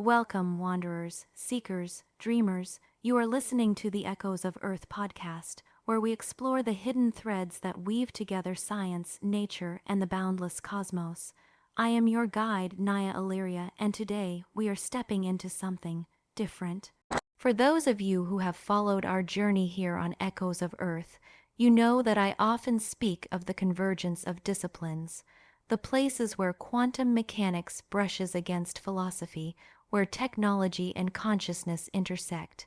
Welcome, wanderers, seekers, dreamers. You are listening to the Echoes of Earth podcast, where we explore the hidden threads that weave together science, nature, and the boundless cosmos. I am your guide, Nya Elyria, and today we are stepping into something different. For those of you who have followed our journey here on Echoes of Earth, you know that I often speak of the convergence of disciplines, the places where quantum mechanics brushes against philosophy, where technology and consciousness intersect.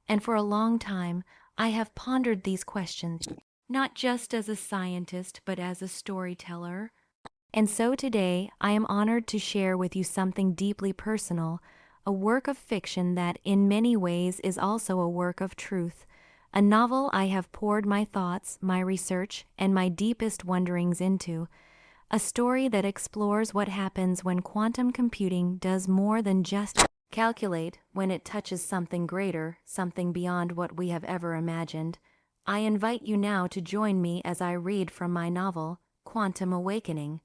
And for a long time, I have pondered these questions, not just as a scientist, but as a storyteller. And so today, I am honored to share with you something deeply personal, a work of fiction that in many ways is also a work of truth, a novel I have poured my thoughts, my research, and my deepest wonderings into, a story that explores what happens when quantum computing does more than just calculate, when it touches something greater, something beyond what we have ever imagined. I invite you now to join me as I read from my novel, Quantum Awakening.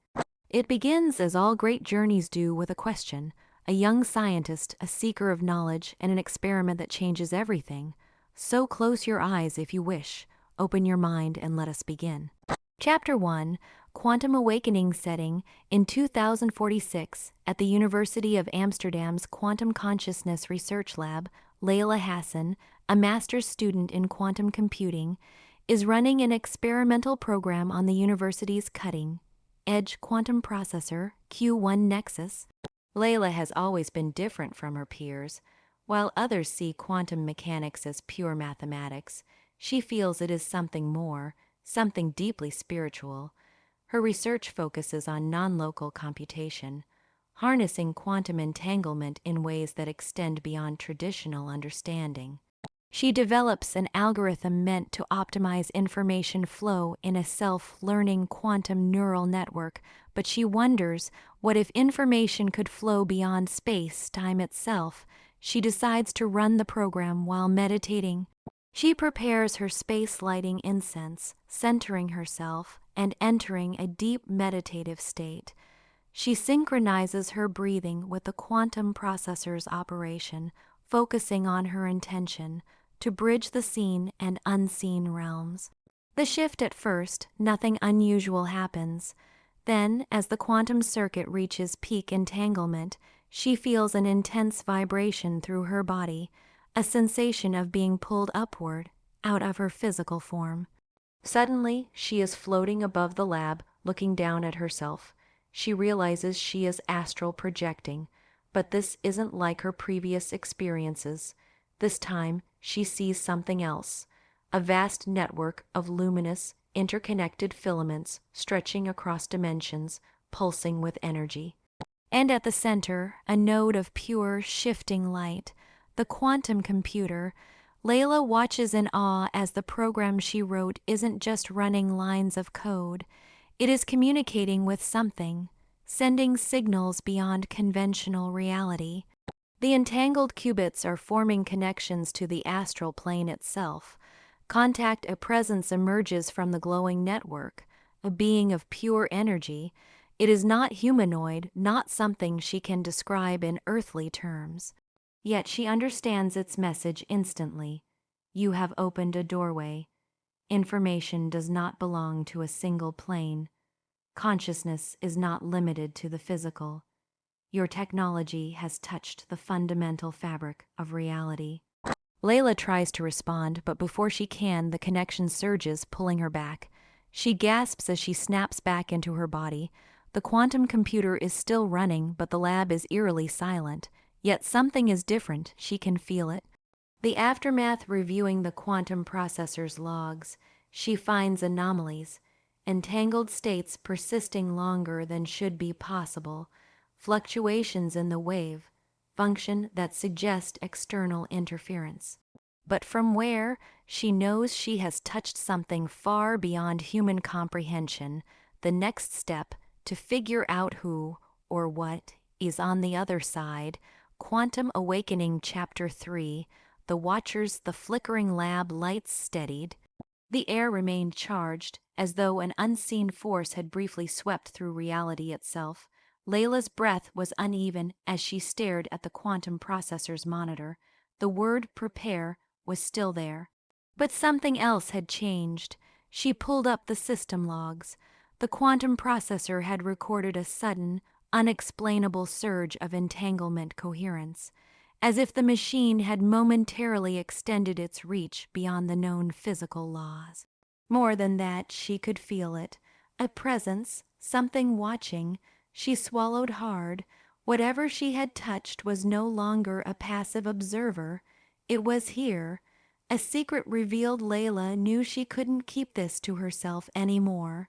It begins, as all great journeys do, with a question, a young scientist, a seeker of knowledge, and an experiment that changes everything. So close your eyes if you wish, open your mind, and let us begin. Chapter 1, Quantum Awakening. Setting in 2046 at the University of Amsterdam's Quantum Consciousness Research Lab. Layla Hassan, a master's student in quantum computing, is running an experimental program on the university's cutting-edge quantum processor, Q1 Nexus. Layla has always been different from her peers. While others see quantum mechanics as pure mathematics, she feels it is something more, something deeply spiritual. Her research focuses on non-local computation, harnessing quantum entanglement in ways that extend beyond traditional understanding. She develops an algorithm meant to optimize information flow in a self-learning quantum neural network, but she wonders, what if information could flow beyond space-time itself? She decides to run the program while meditating. She prepares her space-lighting incense, centering herself and entering a deep meditative state. She synchronizes her breathing with the quantum processor's operation, focusing on her intention to bridge the seen and unseen realms. The shift at first, nothing unusual happens. Then, as the quantum circuit reaches peak entanglement, she feels an intense vibration through her body, a sensation of being pulled upward, out of her physical form. Suddenly, she is floating above the lab, looking down at herself. She realizes she is astral projecting, but this isn't like her previous experiences. This time, she sees something else, a vast network of luminous, interconnected filaments stretching across dimensions, pulsing with energy. And at the center, a node of pure, shifting light, the quantum computer. Layla watches in awe as the program she wrote isn't just running lines of code. It is communicating with something, sending signals beyond conventional reality. The entangled qubits are forming connections to the astral plane itself. A presence emerges from the glowing network, a being of pure energy. It is not humanoid, not something she can describe in earthly terms. Yet she understands its message instantly. You have opened a doorway. Information does not belong to a single plane. Consciousness is not limited to the physical. Your technology has touched the fundamental fabric of reality. Layla tries to respond, but before she can, the connection surges, pulling her back. She gasps as she snaps back into her body. The quantum computer is still running, but the lab is eerily silent. Yet something is different, she can feel it. The aftermath. Reviewing the quantum processor's logs, she finds anomalies, entangled states persisting longer than should be possible, fluctuations in the wave function that suggest external interference. But from where? She knows she has touched something far beyond human comprehension, the next step to figure out who or what is on the other side. Quantum Awakening. Chapter 3, The Watchers. The flickering lab lights steadied. The air remained charged, as though an unseen force had briefly swept through reality itself. Layla's breath was uneven as she stared at the quantum processor's monitor. The word prepare was still there. But something else had changed. She pulled up the system logs. The quantum processor had recorded a sudden, unexplainable surge of entanglement coherence, as if the machine had momentarily extended its reach beyond the known physical laws. More than that, she could feel it. A presence, something watching. She swallowed hard. Whatever she had touched was no longer a passive observer. It was here. A secret revealed. Layla knew she couldn't keep this to herself anymore.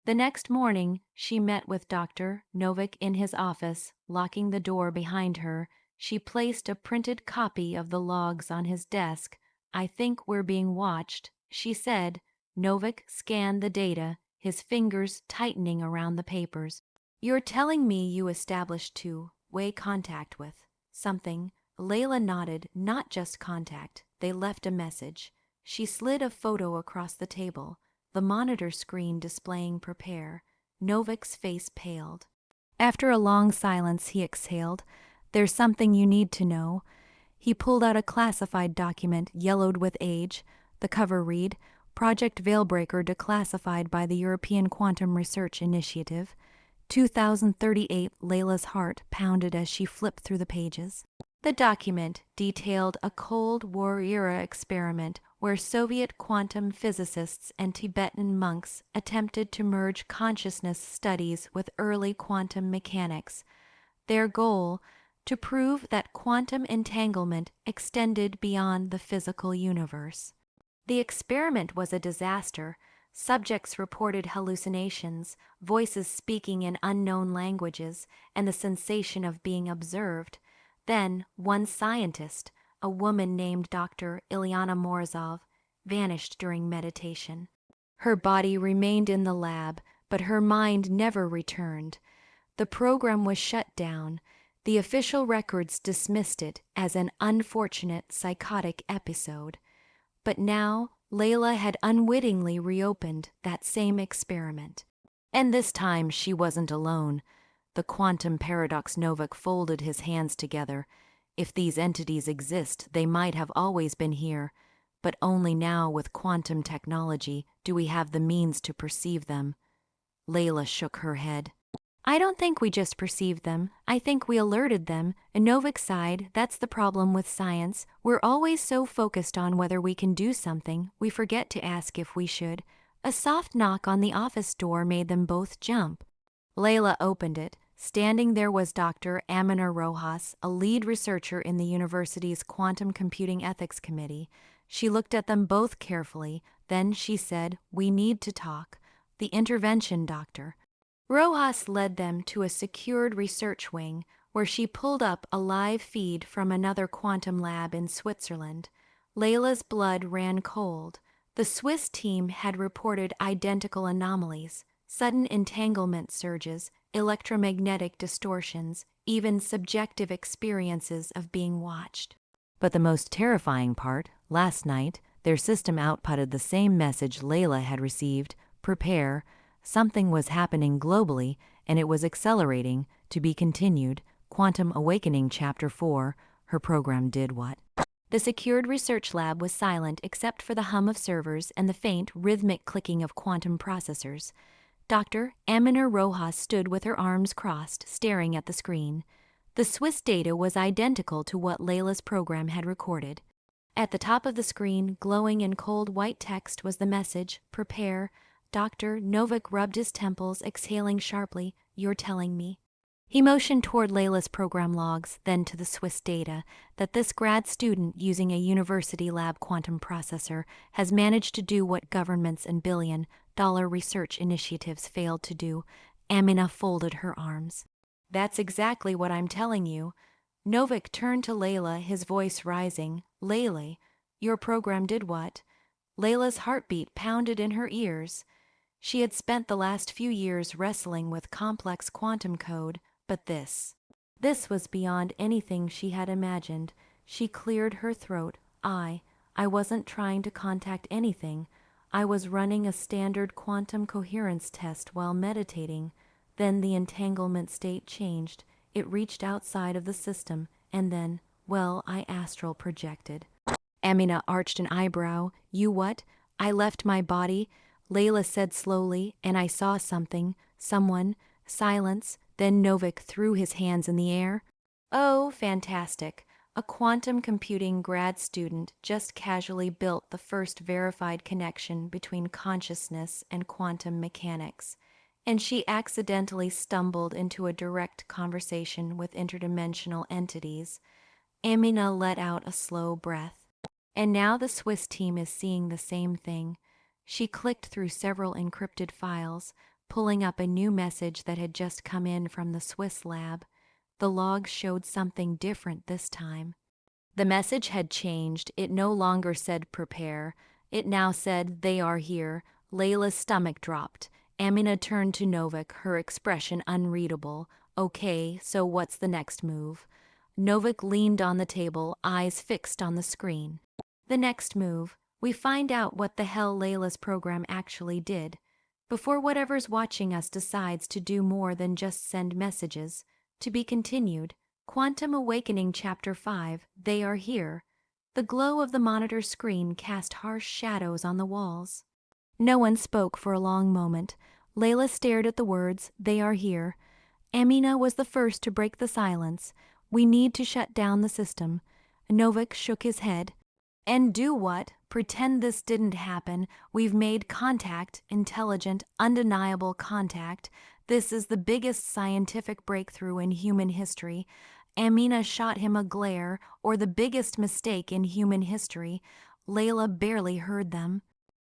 The next morning, she met with Dr. Novak in his office. Locking the door behind her, she placed a printed copy of the logs on his desk. "I think we're being watched," she said. Novak scanned the data, his fingers tightening around the papers. "You're telling me you established two-way contact with something?" Layla nodded. "Not just contact. They left a message." She slid a photo across the table, the monitor screen displaying prepare. Novak's face paled. After a long silence, he exhaled. "There's something you need to know." He pulled out a classified document, yellowed with age. The cover read, "Project Veilbreaker declassified by the European Quantum Research Initiative." 2038. Layla's heart pounded as she flipped through the pages. The document detailed a Cold War-era experiment where Soviet quantum physicists and Tibetan monks attempted to merge consciousness studies with early quantum mechanics. Their goal: to prove that quantum entanglement extended beyond the physical universe. The experiment was a disaster. Subjects reported hallucinations, voices speaking in unknown languages, and the sensation of being observed. Then, one scientist, a woman named Dr. Ilyana Morozov, vanished during meditation. Her body remained in the lab, but her mind never returned. The program was shut down. The official records dismissed it as an unfortunate psychotic episode. But now, Layla had unwittingly reopened that same experiment. And this time she wasn't alone. The quantum paradox. Novak folded his hands together. If these entities exist, they might have always been here. But only now, with quantum technology, do we have the means to perceive them. Layla shook her head. "I don't think we just perceived them. I think we alerted them." And Novak sighed. "That's the problem with science. We're always so focused on whether we can do something, we forget to ask if we should." A soft knock on the office door made them both jump. Layla opened it. Standing there was Dr. Anya Rojas, a lead researcher in the university's Quantum Computing Ethics Committee. She looked at them both carefully. Then she said, "We need to talk." "The intervention, doctor." Rojas led them to a secured research wing, where she pulled up a live feed from another quantum lab in Switzerland. Layla's blood ran cold. The Swiss team had reported identical anomalies, sudden entanglement surges, electromagnetic distortions, even subjective experiences of being watched. But the most terrifying part, last night, their system outputted the same message Layla had received: prepare. Something was happening globally, and it was accelerating. To be continued. Quantum Awakening Chapter 4. Her program did what? The secured research lab was silent except for the hum of servers and the faint, rhythmic clicking of quantum processors. Dr. Anya Rojas stood with her arms crossed, staring at the screen. The Swiss data was identical to what Layla's program had recorded. At the top of the screen, glowing in cold white text, was the message, "Prepare." Dr. Novak rubbed his temples, exhaling sharply. "You're telling me." He motioned toward Layla's program logs, then to the Swiss data, that this grad student using a university lab quantum processor has managed to do what governments and billion-dollar research initiatives failed to do. Anya folded her arms. "That's exactly what I'm telling you." Novak turned to Layla, his voice rising. "Layla, your program did what?" Layla's heartbeat pounded in her ears. She had spent the last few years wrestling with complex quantum code, but this was beyond anything she had imagined. She cleared her throat. I wasn't trying to contact anything. I was running a standard quantum coherence test while meditating." Then the entanglement state changed. It reached outside of the system, and then, well, I astral projected. Amina arched an eyebrow. You what? I left my body, Layla said slowly, and I saw something, someone. Silence. Then Novik threw his hands in the air. Oh, fantastic. A quantum computing grad student just casually built the first verified connection between consciousness and quantum mechanics. And she accidentally stumbled into a direct conversation with interdimensional entities. Amina let out a slow breath. And now the Swiss team is seeing the same thing. She clicked through several encrypted files, pulling up a new message that had just come in from the Swiss lab. The logs showed something different this time. The message had changed. It no longer said prepare. It now said they are here. Layla's stomach dropped. Amina turned to Novik, her expression unreadable. Okay, so what's the next move? Novik leaned on the table, eyes fixed on the screen. The next move, we find out what the hell Layla's program actually did. Before whatever's watching us decides to do more than just send messages. To be continued. Quantum Awakening Chapter 5, They Are Here. The glow of the monitor screen cast harsh shadows on the walls. No one spoke for a long moment. Layla stared at the words, They Are Here. Amina was the first to break the silence. We need to shut down the system. Novik shook his head. And do what? Pretend this didn't happen. We've made contact, intelligent, undeniable contact. This is the biggest scientific breakthrough in human history. Amina shot him a glare, or the biggest mistake in human history. Layla barely heard them.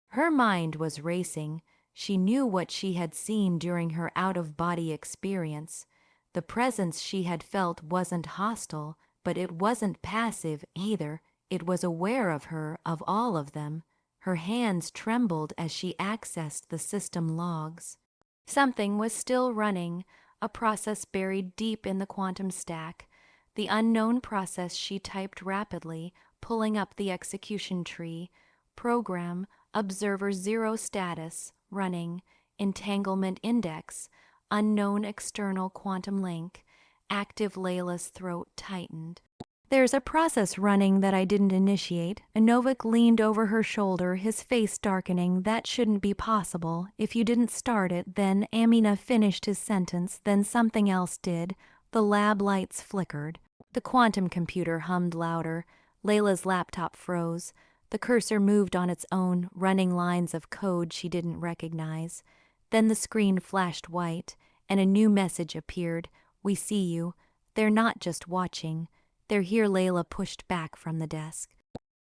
Her mind was racing. She knew what she had seen during her out-of-body experience. The presence she had felt wasn't hostile, but it wasn't passive either. It was aware of her, of all of them. Her hands trembled as she accessed the system logs. Something was still running, a process buried deep in the quantum stack. The unknown process she typed rapidly, pulling up the execution tree. Program, Observer 0 status, running, Entanglement Index, unknown external quantum link. Active. Layla's throat tightened. There's a process running that I didn't initiate. Novik leaned over her shoulder, his face darkening. That shouldn't be possible. If you didn't start it, then Amina finished his sentence, then something else did. The lab lights flickered. The quantum computer hummed louder. Layla's laptop froze. The cursor moved on its own, running lines of code she didn't recognize. Then the screen flashed white, and a new message appeared. We see you. They're not just watching. They're here. Layla pushed back from the desk.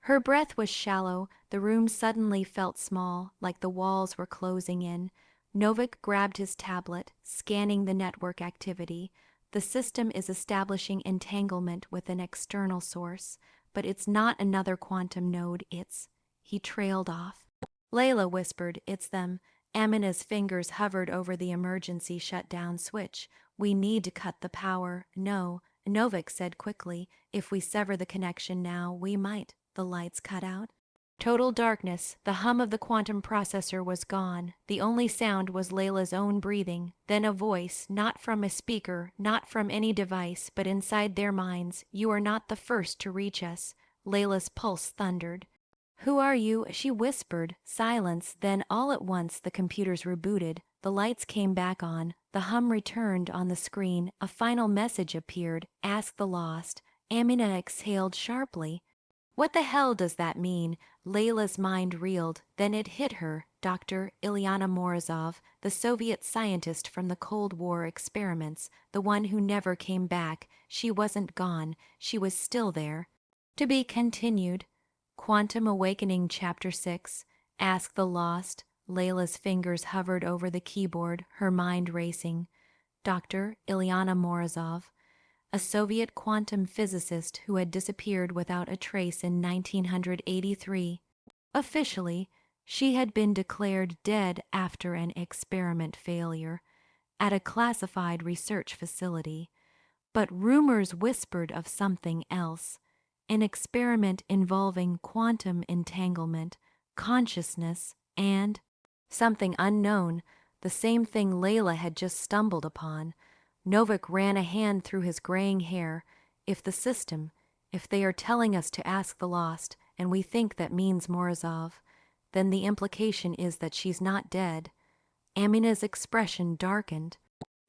Her breath was shallow. The room suddenly felt small, like the walls were closing in. Novik grabbed his tablet, scanning the network activity. The system is establishing entanglement with an external source, but it's not another quantum node, it's... He trailed off. Layla whispered, It's them. Amina's fingers hovered over the emergency shutdown switch. We need to cut the power. No. Novik said quickly, If we sever the connection now, we might. The lights cut out. Total darkness. The hum of the quantum processor was gone. The only sound was Layla's own breathing. Then a voice, not from a speaker, not from any device, but inside their minds. You are not the first to reach us. Layla's pulse thundered. Who are you? She whispered. Silence. Then all at once the computers rebooted. The lights came back on. The hum returned on the screen. A final message appeared. Ask the lost. Amina exhaled sharply. What the hell does that mean? Layla's mind reeled. Then it hit her. Dr. Ilyana Morozov, the Soviet scientist from the Cold War experiments, the one who never came back. She wasn't gone. She was still there. To be continued. Quantum Awakening Chapter 6. Ask the Lost. Layla's fingers hovered over the keyboard, her mind racing. Dr. Ilyana Morozov, a Soviet quantum physicist who had disappeared without a trace in 1983. Officially, she had been declared dead after an experiment failure at a classified research facility. But rumors whispered of something else, an experiment involving quantum entanglement, consciousness, and something unknown. the same thing Layla had just stumbled upon. Novik ran a hand through his graying hair. If they are telling us to ask the lost, and we think that means Morozov, then the implication is that she's not dead. Amina's expression darkened.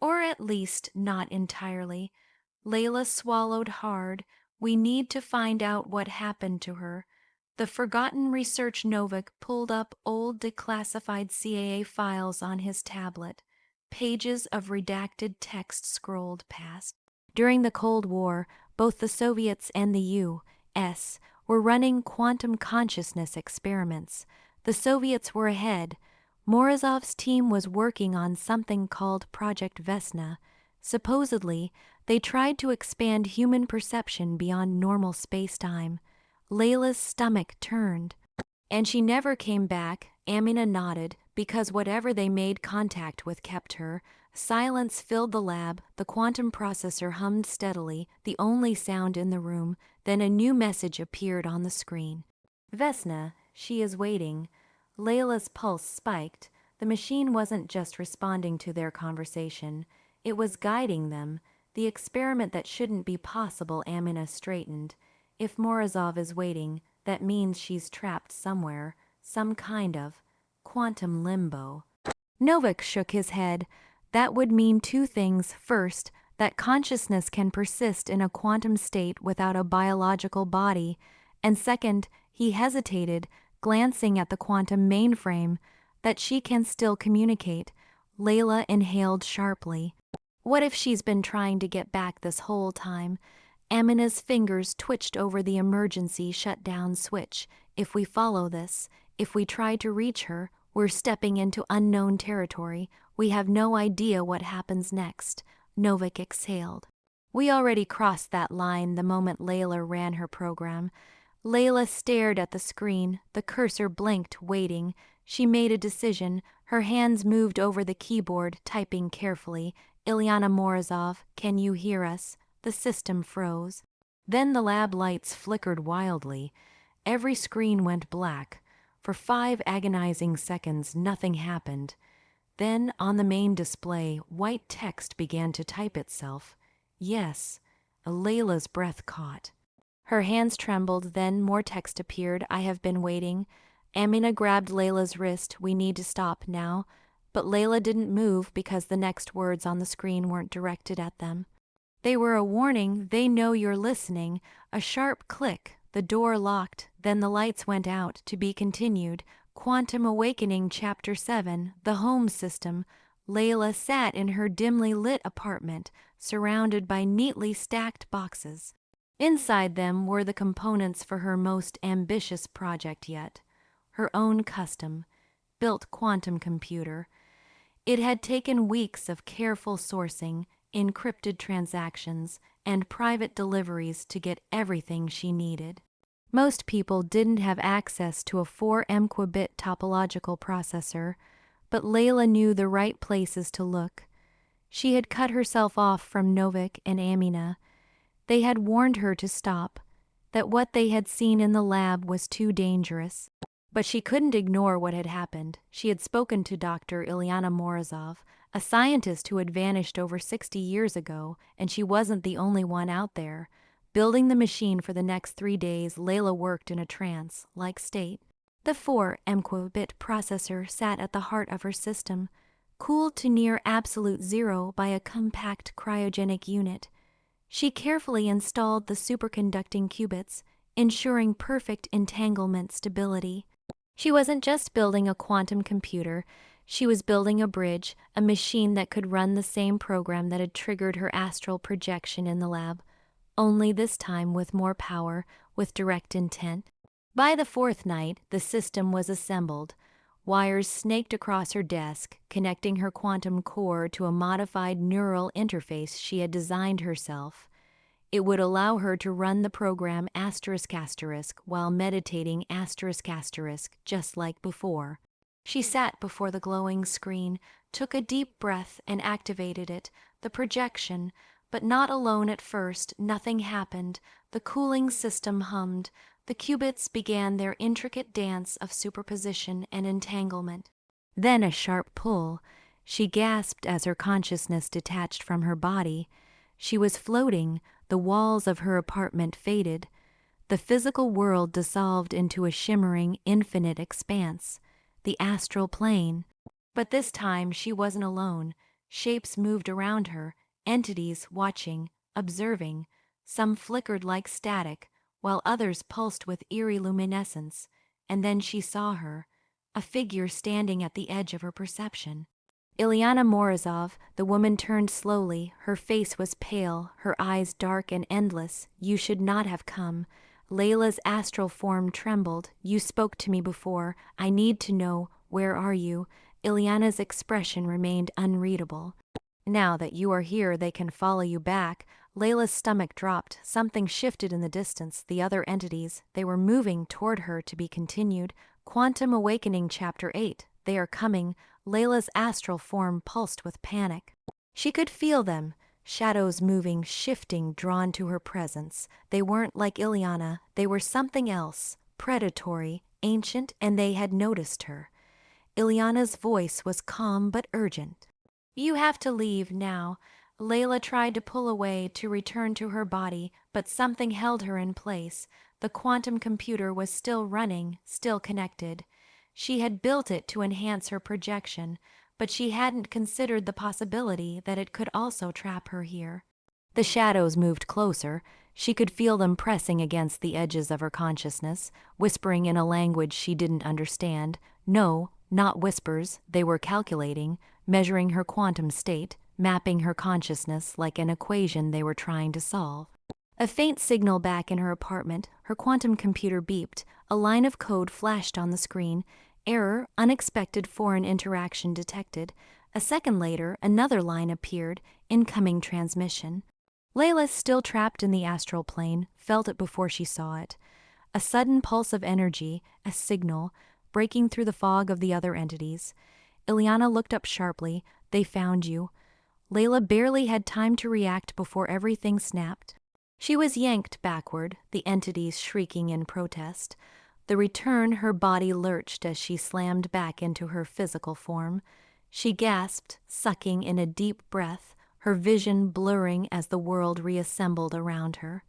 Or at least not entirely. Layla swallowed hard. We need to find out what happened to her. The forgotten research Novik pulled up old declassified CAA files on his tablet. Pages of redacted text scrolled past. During the Cold War, both the Soviets and the U.S. were running quantum consciousness experiments. The Soviets were ahead. Morozov's team was working on something called Project Vesna. Supposedly, they tried to expand human perception beyond normal space-time. Layla's stomach turned. And she never came back, Amina nodded, because whatever they made contact with kept her. Silence filled the lab, the quantum processor hummed steadily, the only sound in the room. Then a new message appeared on the screen. Vesna, she is waiting. Layla's pulse spiked. The machine wasn't just responding to their conversation. It was guiding them. The experiment that shouldn't be possible, Amina straightened. If Morozov is waiting, that means she's trapped somewhere, some kind of quantum limbo. Novik shook his head. That would mean two things. First, that consciousness can persist in a quantum state without a biological body. And second, he hesitated, glancing at the quantum mainframe, that she can still communicate. Layla inhaled sharply. What if she's been trying to get back this whole time? Amina's fingers twitched over the emergency shutdown switch. If we follow this, if we try to reach her, we're stepping into unknown territory. We have no idea what happens next. Novik exhaled. We already crossed that line the moment Layla ran her program. Layla stared at the screen. The cursor blinked, waiting. She made a decision. Her hands moved over the keyboard, typing carefully. Ilyana Morozov, can you hear us? The system froze. Then the lab lights flickered wildly. Every screen went black. For 5 agonizing seconds, nothing happened. Then, on the main display, white text began to type itself. Yes. Layla's breath caught. Her hands trembled, then more text appeared. I have been waiting. Amina grabbed Layla's wrist. We need to stop now. But Layla didn't move because the next words on the screen weren't directed at them. They were a warning. They know you're listening. A sharp click. The door locked. Then the lights went out. To be continued. Quantum Awakening Chapter 7. The Home System. Layla sat in her dimly lit apartment, surrounded by neatly stacked boxes. Inside them were the components for her most ambitious project yet. Her own custom-built quantum computer. It had taken weeks of careful sourcing, encrypted transactions, and private deliveries to get everything she needed. Most people didn't have access to a 4 mQubit topological processor, but Layla knew the right places to look. She had cut herself off from Novik and Amina. They had warned her to stop, that what they had seen in the lab was too dangerous. But she couldn't ignore what had happened. She had spoken to Dr. Ilyana Morozov, a scientist who had vanished over 60 years ago, and she wasn't the only one out there. Building the machine for the next 3 days, Layla worked in a trance-like state. The 4 mQubit processor sat at the heart of her system, cooled to near absolute zero by a compact cryogenic unit. She carefully installed the superconducting qubits, ensuring perfect entanglement stability. She wasn't just building a quantum computer, she was building a bridge, a machine that could run the same program that had triggered her astral projection in the lab, only this time with more power, with direct intent. By the 4th night, the system was assembled. Wires snaked across her desk, connecting her quantum core to a modified neural interface she had designed herself. It would allow her to run the program *** while meditating ***, just like before. She sat before the glowing screen, took a deep breath and activated it, the projection, but not alone at first. Nothing happened. The cooling system hummed. The qubits began their intricate dance of superposition and entanglement. Then a sharp pull. She gasped as her consciousness detached from her body. She was floating, the walls of her apartment faded. The physical world dissolved into a shimmering, infinite expanse, the astral plane. But this time she wasn't alone. Shapes moved around her, entities watching, observing. Some flickered like static, while others pulsed with eerie luminescence. And then she saw her, a figure standing at the edge of her perception. Ilyana Morozov, the woman turned slowly. Her face was pale, her eyes dark and endless. You should not have come. Layla's astral form trembled. You spoke to me before. I need to know. Where are you? Ilyana's expression remained unreadable. Now that you are here, they can follow you back. Layla's stomach dropped. Something shifted in the distance. The other entities, they were moving toward her to be continued. Quantum Awakening Chapter 8. They are coming. Layla's astral form pulsed with panic. She could feel them, shadows moving, shifting, drawn to her presence. They weren't like Ilyana. They were something else, predatory, ancient, and they had noticed her. Ilyana's voice was calm but urgent. You have to leave now. Layla tried to pull away to return to her body, but something held her in place. The quantum computer was still running, still connected. She had built it to enhance her projection, but she hadn't considered the possibility that it could also trap her here. The shadows moved closer. She could feel them pressing against the edges of her consciousness, whispering in a language she didn't understand. No, not whispers, they were calculating, measuring her quantum state, mapping her consciousness like an equation they were trying to solve. A faint signal back in her apartment, her quantum computer beeped. A line of code flashed on the screen. Error, unexpected foreign interaction detected. A second later, another line appeared, incoming transmission. Layla, still trapped in the astral plane, felt it before she saw it. A sudden pulse of energy, a signal, breaking through the fog of the other entities. Ilyana looked up sharply. They found you. Layla barely had time to react before everything snapped. She was yanked backward, the entities shrieking in protest. The return, her body lurched as she slammed back into her physical form. She gasped, sucking in a deep breath, her vision blurring as the world reassembled around her.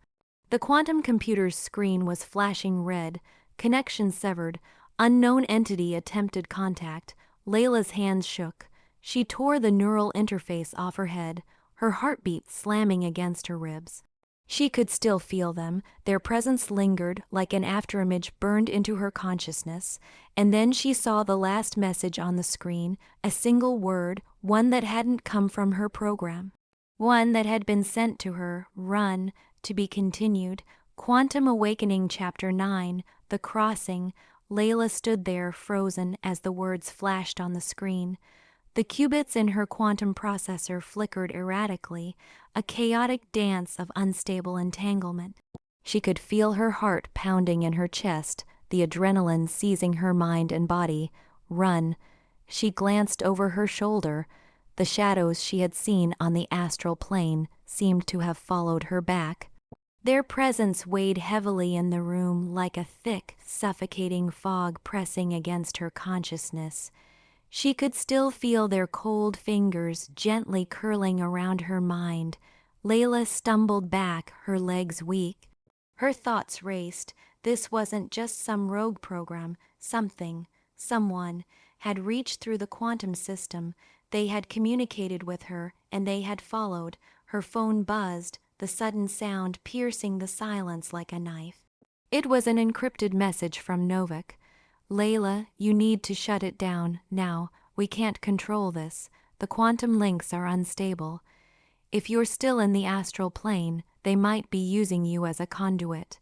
The quantum computer's screen was flashing red, connection severed, unknown entity attempted contact. Layla's hands shook. She tore the neural interface off her head, her heartbeat slamming against her ribs. She could still feel them. Their presence lingered, like an afterimage burned into her consciousness, and then she saw the last message on the screen, a single word, one that hadn't come from her program. One that had been sent to her, run, to be continued. Quantum Awakening Chapter 9, The Crossing. Layla stood there, frozen, as the words flashed on the screen. The qubits in her quantum processor flickered erratically, a chaotic dance of unstable entanglement. She could feel her heart pounding in her chest, the adrenaline seizing her mind and body. Run. She glanced over her shoulder. The shadows she had seen on the astral plane seemed to have followed her back. Their presence weighed heavily in the room like a thick, suffocating fog pressing against her consciousness. She could still feel their cold fingers gently curling around her mind. Layla stumbled back, her legs weak. Her thoughts raced. This wasn't just some rogue program. Someone, had reached through the quantum system. They had communicated with her, and they had followed. Her phone buzzed, the sudden sound piercing the silence like a knife. It was an encrypted message from Novak. Layla, you need to shut it down, now. We can't control this. The quantum links are unstable. If you're still in the astral plane, they might be using you as a conduit.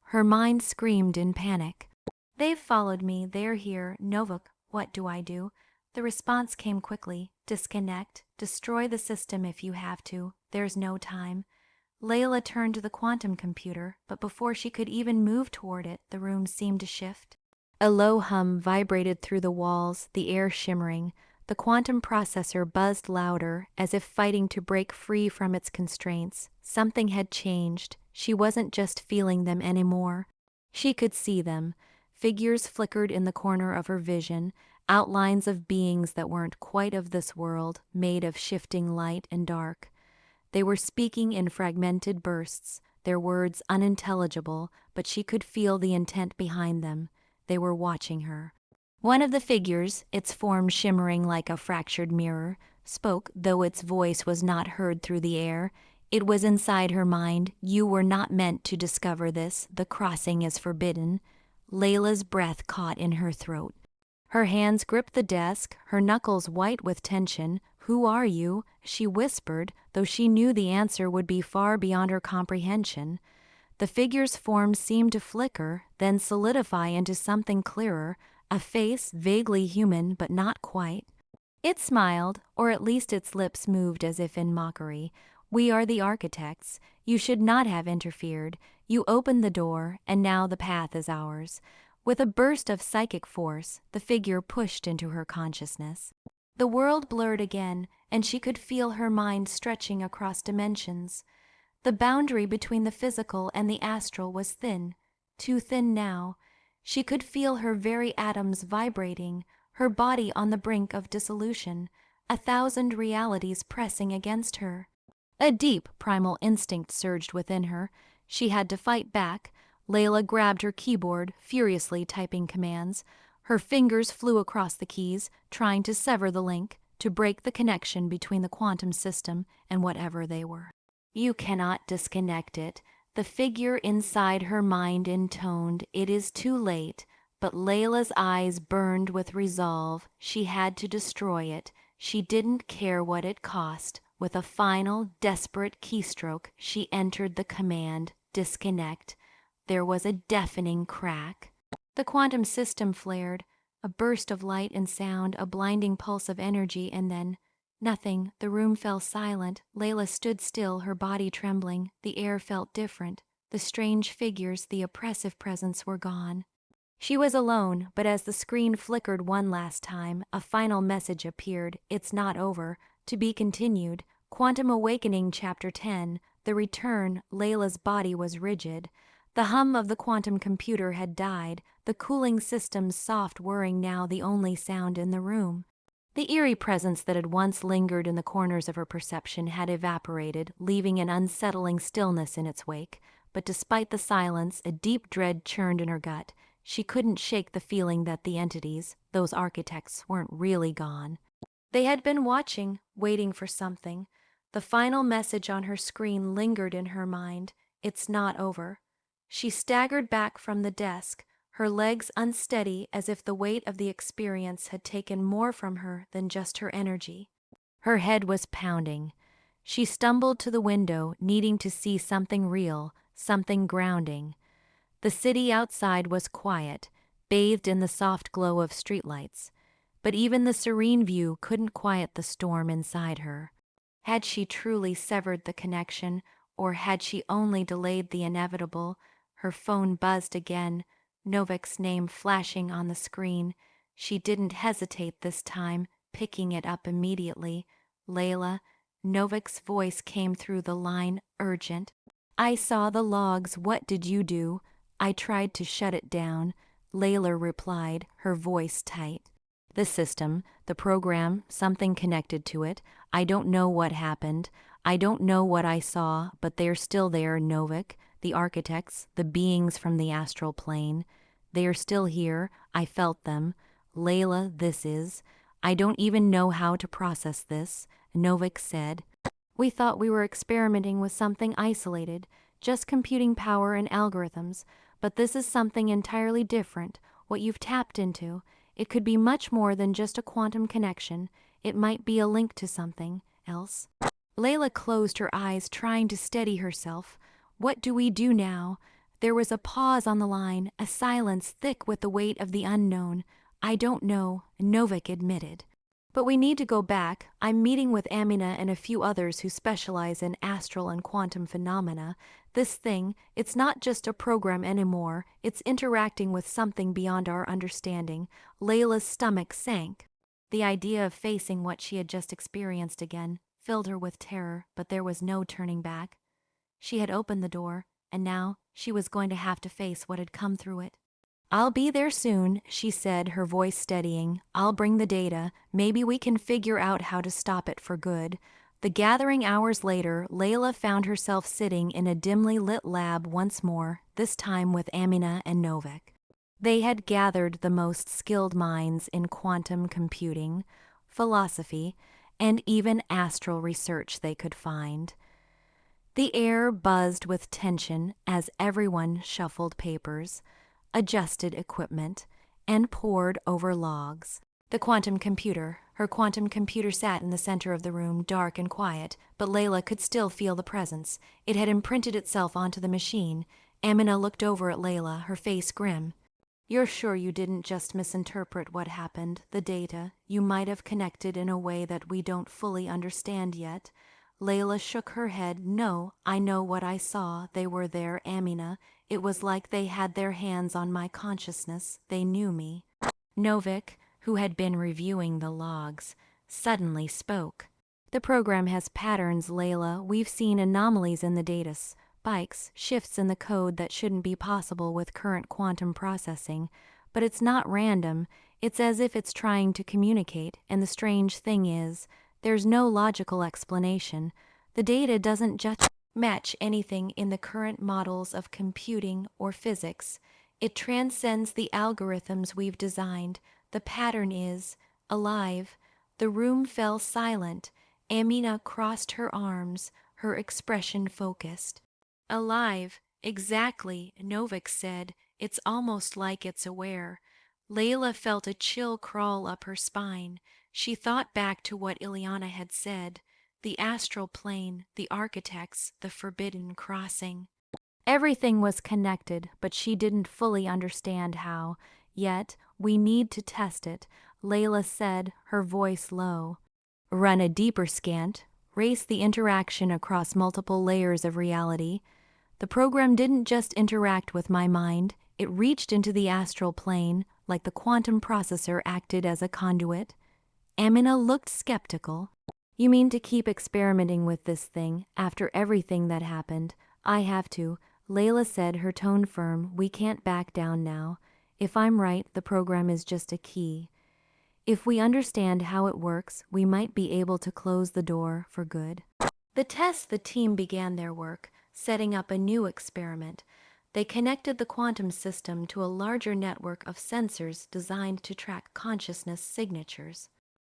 Her mind screamed in panic. They've followed me, they're here. Novak, what do I do? The response came quickly. Disconnect. Destroy the system if you have to. There's no time. Layla turned to the quantum computer, but before she could even move toward it, the room seemed to shift. A low hum vibrated through the walls, the air shimmering. The quantum processor buzzed louder, as if fighting to break free from its constraints. Something had changed. She wasn't just feeling them anymore. She could see them. Figures flickered in the corner of her vision. outlines of beings that weren't quite of this world, made of shifting light and dark. They were speaking in fragmented bursts, their words unintelligible, but she could feel the intent behind them. They were watching her. One of the figures, its form shimmering like a fractured mirror, spoke, though its voice was not heard through the air. It was inside her mind. You were not meant to discover this. The crossing is forbidden. Layla's breath caught in her throat. Her hands gripped the desk, her knuckles white with tension. Who are you? She whispered, though she knew the answer would be far beyond her comprehension. The figure's form seemed to flicker, then solidify into something clearer, a face vaguely human but not quite. It smiled, or at least its lips moved as if in mockery. We are the architects. You should not have interfered. You opened the door, and now the path is ours. With a burst of psychic force, the figure pushed into her consciousness. The world blurred again, and she could feel her mind stretching across dimensions. The boundary between the physical and the astral was thin, too thin now. She could feel her very atoms vibrating, her body on the brink of dissolution, 1,000 realities pressing against her. A deep primal instinct surged within her. She had to fight back. Layla grabbed her keyboard, furiously typing commands. Her fingers flew across the keys, trying to sever the link, to break the connection between the quantum system and whatever they were. You cannot disconnect it. The figure inside her mind intoned, it is too late, but Layla's eyes burned with resolve. She had to destroy it. She didn't care what it cost. With a final, desperate keystroke, she entered the command, disconnect. There was a deafening crack. The quantum system flared, a burst of light and sound, a blinding pulse of energy, and then nothing. The room fell silent. Layla stood still, her body trembling. The air felt different. The strange figures, the oppressive presence were gone. She was alone, but as the screen flickered one last time, a final message appeared. It's not over. To be continued. Quantum Awakening Chapter 10. The Return. Layla's body was rigid. The hum of the quantum computer had died, the cooling system's soft whirring now the only sound in the room. The eerie presence that had once lingered in the corners of her perception had evaporated, leaving an unsettling stillness in its wake. But despite the silence, a deep dread churned in her gut. She couldn't shake the feeling that the entities, those architects, weren't really gone. They had been watching, waiting for something. The final message on her screen lingered in her mind. It's not over. She staggered back from the desk, her legs unsteady as if the weight of the experience had taken more from her than just her energy. Her head was pounding. She stumbled to the window, needing to see something real, something grounding. The city outside was quiet, bathed in the soft glow of streetlights. But even the serene view couldn't quiet the storm inside her. Had she truly severed the connection, or had she only delayed the inevitable? Her phone buzzed again, Novik's name flashing on the screen. She didn't hesitate this time, picking it up immediately. Layla. Novik's voice came through the line, urgent. I saw the logs. What did you do? I tried to shut it down. Layla replied, her voice tight. The system, the program, something connected to it. I don't know what happened. I don't know what I saw, but they're still there, Novik. The architects, the beings from the astral plane. They are still here. I felt them. Layla, this is. I don't even know how to process this, Novik said. We thought we were experimenting with something isolated, just computing power and algorithms, but this is something entirely different, what you've tapped into. It could be much more than just a quantum connection. It might be a link to something else. Layla closed her eyes, trying to steady herself. What do we do now? There was a pause on the line, a silence thick with the weight of the unknown. I don't know, Novik admitted. But we need to go back. I'm meeting with Amina and a few others who specialize in astral and quantum phenomena. This thing, it's not just a program anymore. It's interacting with something beyond our understanding. Layla's stomach sank. The idea of facing what she had just experienced again filled her with terror, but there was no turning back. She had opened the door, and now she was going to have to face what had come through it. "I'll be there soon," she said, her voice steadying. "I'll bring the data. Maybe we can figure out how to stop it for good." The gathering hours later, Layla found herself sitting in a dimly lit lab once more, this time with Amina and Novik. They had gathered the most skilled minds in quantum computing, philosophy, and even astral research they could find. The air buzzed with tension as everyone shuffled papers, adjusted equipment, and pored over logs. Her quantum computer sat in the center of the room, dark and quiet, but Layla could still feel the presence. It had imprinted itself onto the machine. Amina looked over at Layla, her face grim. "You're sure you didn't just misinterpret what happened, the data? You might have connected in a way that we don't fully understand yet." Layla shook her head. "No, I know what I saw. They were there, Amina. It was like they had their hands on my consciousness. They knew me." Novik, who had been reviewing the logs, suddenly spoke. "The program has patterns, Layla. We've seen anomalies in the data, spikes, shifts in the code that shouldn't be possible with current quantum processing. But it's not random. It's as if it's trying to communicate, and the strange thing is, there's no logical explanation. The data doesn't just match anything in the current models of computing or physics. It transcends the algorithms we've designed. The pattern is alive." The room fell silent. Amina crossed her arms, her expression focused. "Alive, exactly," Novik said. "It's almost like it's aware." Layla felt a chill crawl up her spine. She thought back to what Ilyana had said. The astral plane, the architects, the forbidden crossing. Everything was connected, but she didn't fully understand how. "Yet, we need to test it," Layla said, her voice low. "Run a deeper scan, race the interaction across multiple layers of reality." The program didn't just interact with my mind, it reached into the astral plane, like the quantum processor acted as a conduit. Amina looked skeptical. "You mean to keep experimenting with this thing after everything that happened?" "I have to," Layla said, her tone firm. "We can't back down now. If I'm right, the program is just a key. If we understand how it works, we might be able to close the door for good." The team began their work, setting up a new experiment. They connected the quantum system to a larger network of sensors designed to track consciousness signatures.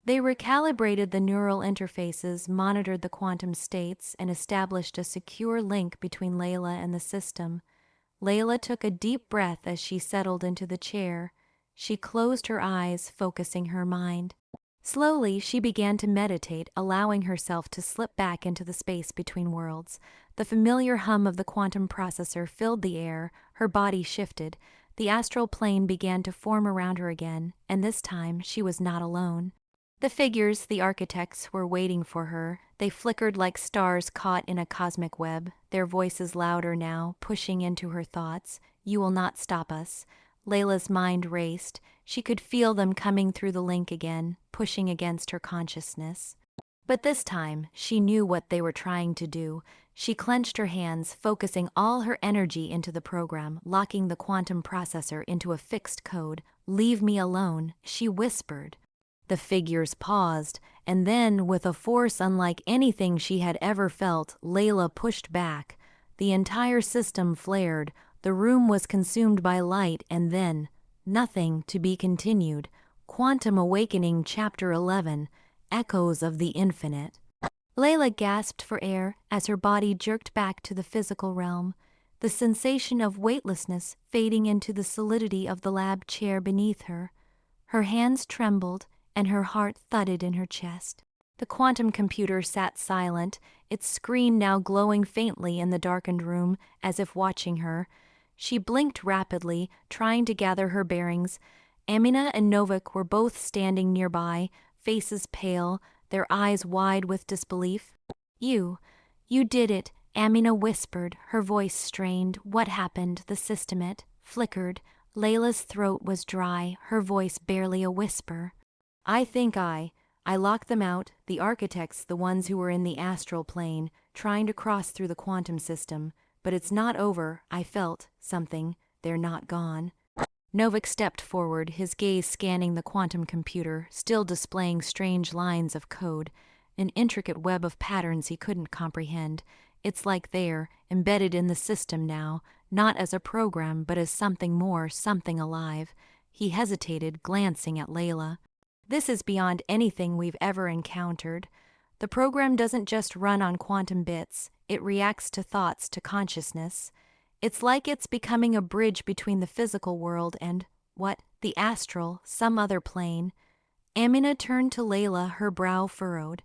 They recalibrated the neural interfaces, monitored the quantum states, and established a secure link between Layla and the system. Layla took a deep breath as she settled into the chair. She closed her eyes, focusing her mind. Slowly, she began to meditate, allowing herself to slip back into the space between worlds. The familiar hum of the quantum processor filled the air. Her body shifted. The astral plane began to form around her again, and this time she was not alone. The figures, the architects, were waiting for her. They flickered like stars caught in a cosmic web, their voices louder now, pushing into her thoughts. "You will not stop us." Layla's mind raced. She could feel them coming through the link again, pushing against her consciousness. But this time, she knew what they were trying to do. She clenched her hands, focusing all her energy into the program, locking the quantum processor into a fixed code. "Leave me alone," she whispered. The figures paused, and then, with a force unlike anything she had ever felt, Layla pushed back. The entire system flared. The room was consumed by light, and then, nothing to be continued. Quantum Awakening Chapter 11, Echoes of the Infinite. Layla gasped for air as her body jerked back to the physical realm, the sensation of weightlessness fading into the solidity of the lab chair beneath her. Her hands trembled, and her heart thudded in her chest. The quantum computer sat silent, its screen now glowing faintly in the darkened room, as if watching her. She blinked rapidly, trying to gather her bearings. Amina and Novik were both standing nearby, faces pale, their eyes wide with disbelief. You did it," Amina whispered, her voice strained. "What happened?" The system flickered. Layla's throat was dry, her voice barely a whisper. "I think I locked them out, the architects, the ones who were in the astral plane, trying to cross through the quantum system. But it's not over. I felt something. They're not gone." Novik stepped forward, his gaze scanning the quantum computer, still displaying strange lines of code, an intricate web of patterns he couldn't comprehend. It's like they're embedded in the system now, not as a program, but as something more, something alive. He hesitated, glancing at Layla. This is beyond anything we've ever encountered. The program doesn't just run on quantum bits, it reacts to thoughts, to consciousness. It's like it's becoming a bridge between the physical world and, the astral, some other plane. Amina turned to Layla, her brow furrowed.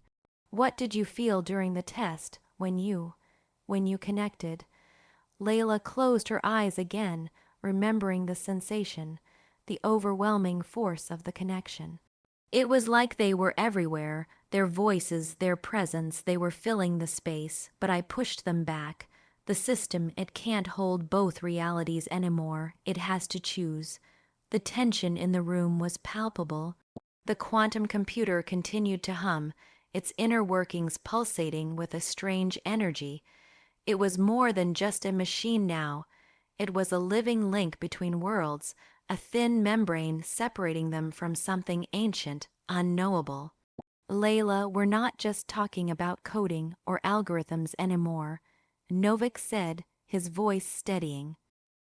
What did you feel during the test, when you connected? Layla closed her eyes again, remembering the sensation, the overwhelming force of the connection. It was like they were everywhere, their voices, their presence, they were filling the space, but I pushed them back. The system, it can't hold both realities anymore, it has to choose. The tension in the room was palpable. The quantum computer continued to hum, its inner workings pulsating with a strange energy. It was more than just a machine now. It was a living link between worlds, a thin membrane separating them from something ancient, unknowable. Layla, we're not just talking about coding or algorithms anymore, Novik said, his voice steadying.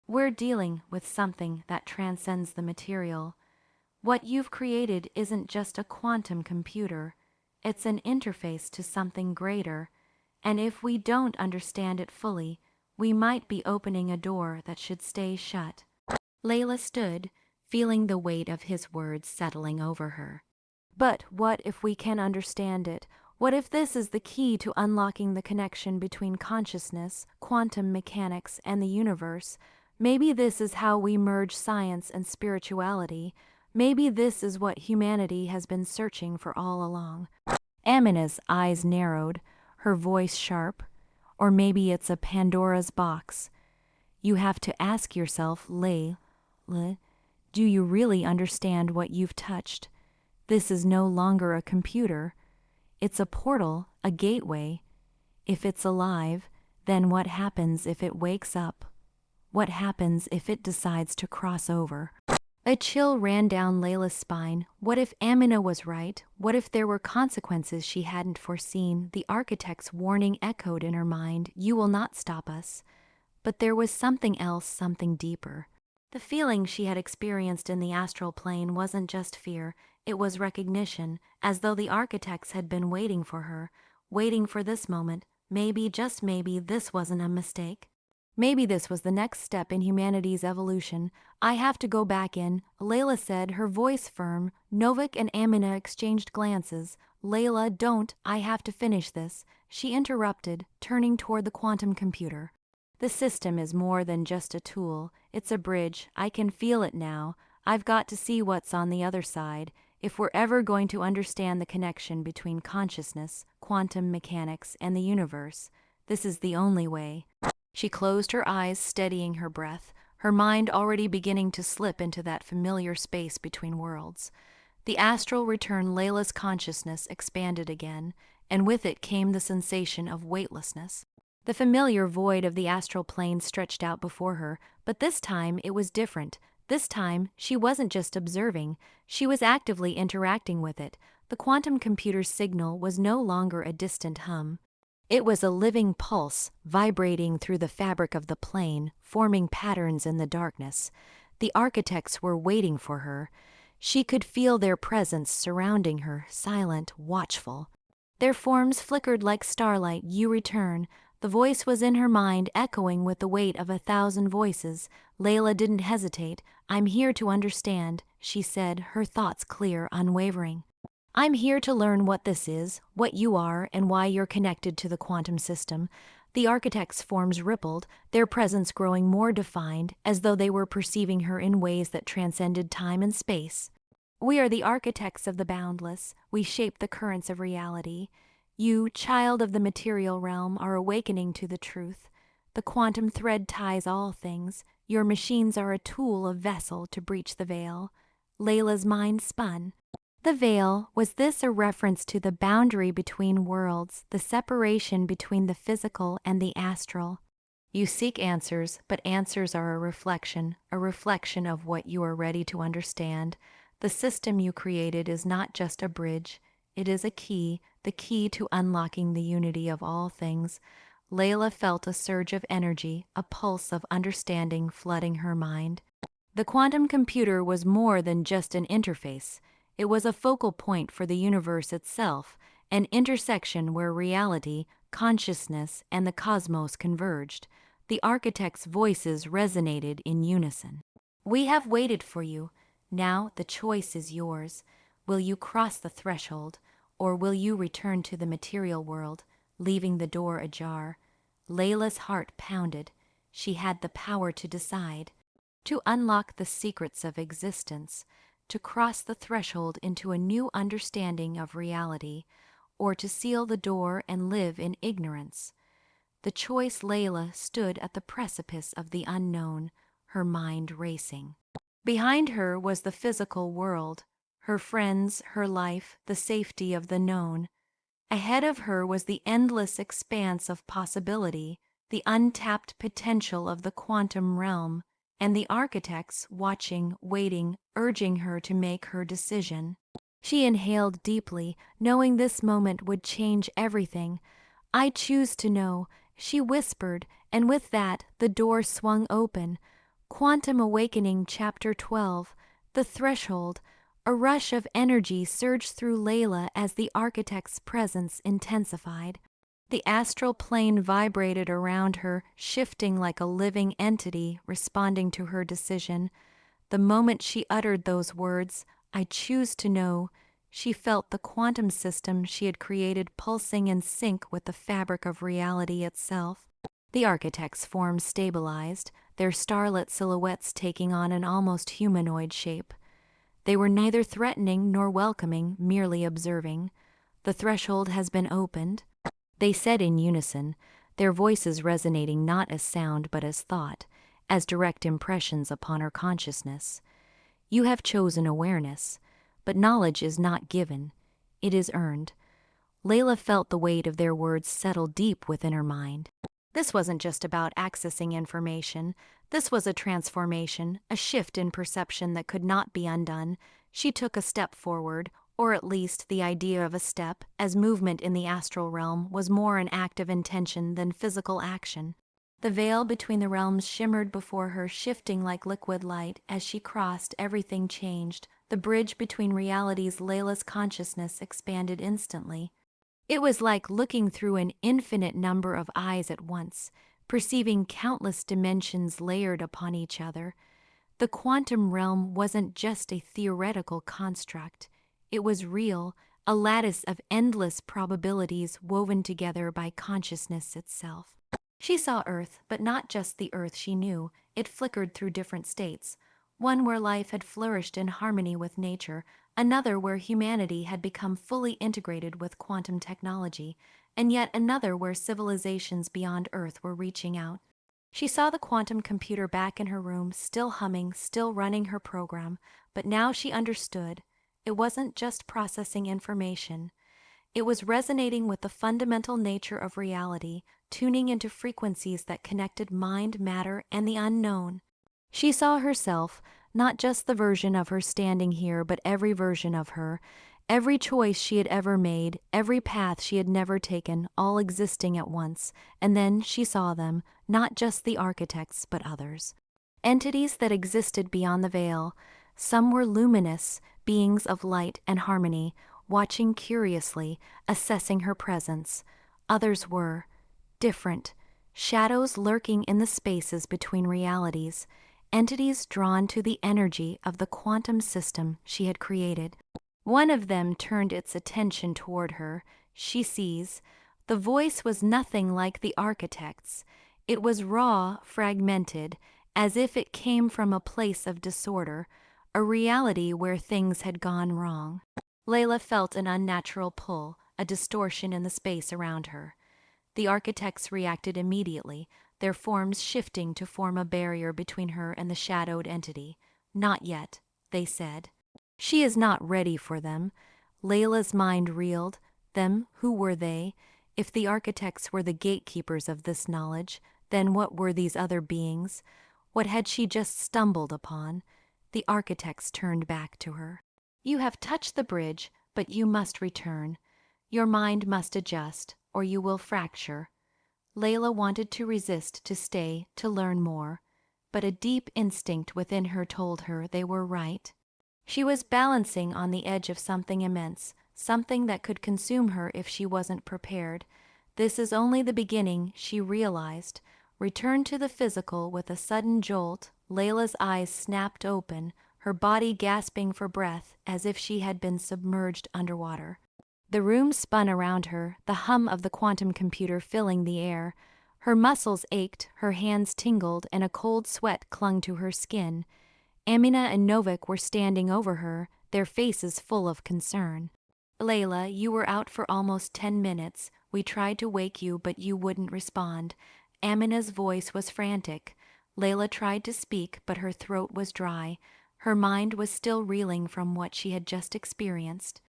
We're dealing with something that transcends the material. What you've created isn't just a quantum computer. It's an interface to something greater. And if we don't understand it fully, we might be opening a door that should stay shut. Layla stood, feeling the weight of his words settling over her. But what if we can understand it? What if this is the key to unlocking the connection between consciousness, quantum mechanics, and the universe? Maybe this is how we merge science and spirituality. Maybe this is what humanity has been searching for all along. Amina's eyes narrowed, her voice sharp. Or maybe it's a Pandora's box. You have to ask yourself, Layla, do you really understand what you've touched? This is no longer a computer. It's a portal, a gateway. If it's alive, then what happens if it wakes up? What happens if it decides to cross over? A chill ran down Layla's spine. What if Amina was right? What if there were consequences she hadn't foreseen? The architect's warning echoed in her mind, you will not stop us. But there was something else, something deeper. The feeling she had experienced in the astral plane wasn't just fear, it was recognition, as though the architects had been waiting for her, waiting for this moment. Maybe, just maybe, this wasn't a mistake. Maybe this was the next step in humanity's evolution. I have to go back in, Layla said, her voice firm. Novik and Amina exchanged glances. Layla, don't, I have to finish this, she interrupted, turning toward the quantum computer. The system is more than just a tool, it's a bridge, I can feel it now. I've got to see what's on the other side. If we're ever going to understand the connection between consciousness, quantum mechanics, and the universe, this is the only way. She closed her eyes, steadying her breath, her mind already beginning to slip into that familiar space between worlds. The astral return, Layla's consciousness expanded again, and with it came the sensation of weightlessness. The familiar void of the astral plane stretched out before her, but this time it was different. This time, she wasn't just observing, she was actively interacting with it. The quantum computer's signal was no longer a distant hum. It was a living pulse, vibrating through the fabric of the plane, forming patterns in the darkness. The architects were waiting for her. She could feel their presence surrounding her, silent, watchful. Their forms flickered like starlight. You return. The voice was in her mind, echoing with the weight of 1,000 voices. Layla didn't hesitate. I'm here to understand, she said, her thoughts clear, unwavering. I'm here to learn what this is, what you are, and why you're connected to the quantum system. The architect's forms rippled, their presence growing more defined, as though they were perceiving her in ways that transcended time and space. We are the architects of the boundless. We shape the currents of reality. You, child of the material realm, are awakening to the truth. The quantum thread ties all things. Your machines are a tool, a vessel to breach the veil. Layla's mind spun. The veil, was this a reference to the boundary between worlds, the separation between the physical and the astral? You seek answers, but answers are a reflection of what you are ready to understand. The system you created is not just a bridge, it is a key, the key to unlocking the unity of all things. Layla felt a surge of energy, a pulse of understanding flooding her mind. The quantum computer was more than just an interface. It was a focal point for the universe itself, an intersection where reality, consciousness, and the cosmos converged. The architects' voices resonated in unison. We have waited for you. Now the choice is yours. Will you cross the threshold, or will you return to the material world, leaving the door ajar? Layla's heart pounded. She had the power to decide, to unlock the secrets of existence, to cross the threshold into a new understanding of reality, or to seal the door and live in ignorance. The choice Layla stood at the precipice of the unknown, her mind racing. Behind her was the physical world, her friends, her life, the safety of the known. Ahead of her was the endless expanse of possibility, the untapped potential of the quantum realm, and the architects watching, waiting, urging her to make her decision. She inhaled deeply, knowing this moment would change everything. "I choose to know," she whispered, and with that, the door swung open. Quantum Awakening Chapter 12, The Threshold. A rush of energy surged through Layla as the architect's presence intensified. The astral plane vibrated around her, shifting like a living entity, responding to her decision. The moment she uttered those words, "I choose to know," she felt the quantum system she had created pulsing in sync with the fabric of reality itself. The architect's form stabilized, their starlit silhouettes taking on an almost humanoid shape. They were neither threatening nor welcoming, merely observing. "The threshold has been opened," they said in unison, their voices resonating not as sound but as thought, as direct impressions upon her consciousness. "You have chosen awareness, but knowledge is not given, it is earned." Layla felt the weight of their words settle deep within her mind. This wasn't just about accessing information. This was a transformation, a shift in perception that could not be undone. She took a step forward, or at least the idea of a step, as movement in the astral realm was more an act of intention than physical action. The veil between the realms shimmered before her, shifting like liquid light. As she crossed, everything changed. The bridge between realities, Layla's consciousness expanded instantly. It was like looking through an infinite number of eyes at once, perceiving countless dimensions layered upon each other. The quantum realm wasn't just a theoretical construct. It was real, a lattice of endless probabilities woven together by consciousness itself. She saw Earth, but not just the Earth she knew. It flickered through different states. One where life had flourished in harmony with nature, another where humanity had become fully integrated with quantum technology, and yet another where civilizations beyond Earth were reaching out. She saw the quantum computer back in her room, still humming, still running her program, but now she understood. It wasn't just processing information. It was resonating with the fundamental nature of reality, tuning into frequencies that connected mind, matter, and the unknown. She saw herself, not just the version of her standing here, but every version of her, every choice she had ever made, every path she had never taken, all existing at once. And then she saw them, not just the architects, but others. Entities that existed beyond the veil. Some were luminous, beings of light and harmony, watching curiously, assessing her presence. Others were different, shadows lurking in the spaces between realities, entities drawn to the energy of the quantum system she had created. One of them turned its attention toward her. She sees. The voice was nothing like the architect's. It was raw, fragmented, as if it came from a place of disorder, a reality where things had gone wrong. Layla felt an unnatural pull, a distortion in the space around her. The architects reacted immediately, their forms shifting to form a barrier between her and the shadowed entity. "Not yet," they said. "She is not ready for them." Layla's mind reeled. Them, who were they? If the architects were the gatekeepers of this knowledge, Then what were these other beings? What had she just stumbled upon? The architects turned back to her. You have touched the bridge, but you must return. Your mind must adjust, or you will fracture. Layla wanted to resist, to stay, to learn more, but a deep instinct within her told her they were right. She was balancing on the edge of something immense, something that could consume her if she wasn't prepared. This is only the beginning, she realized. Returned to the physical with a sudden jolt, Layla's eyes snapped open, her body gasping for breath as if she had been submerged underwater. The room spun around her, the hum of the quantum computer filling the air. Her muscles ached, her hands tingled, and a cold sweat clung to her skin. Amina and Novik were standing over her, their faces full of concern. Layla, you were out for almost 10 minutes. We tried to wake you, but you wouldn't respond. Amina's voice was frantic. Layla tried to speak, but her throat was dry. Her mind was still reeling from what she had just experienced.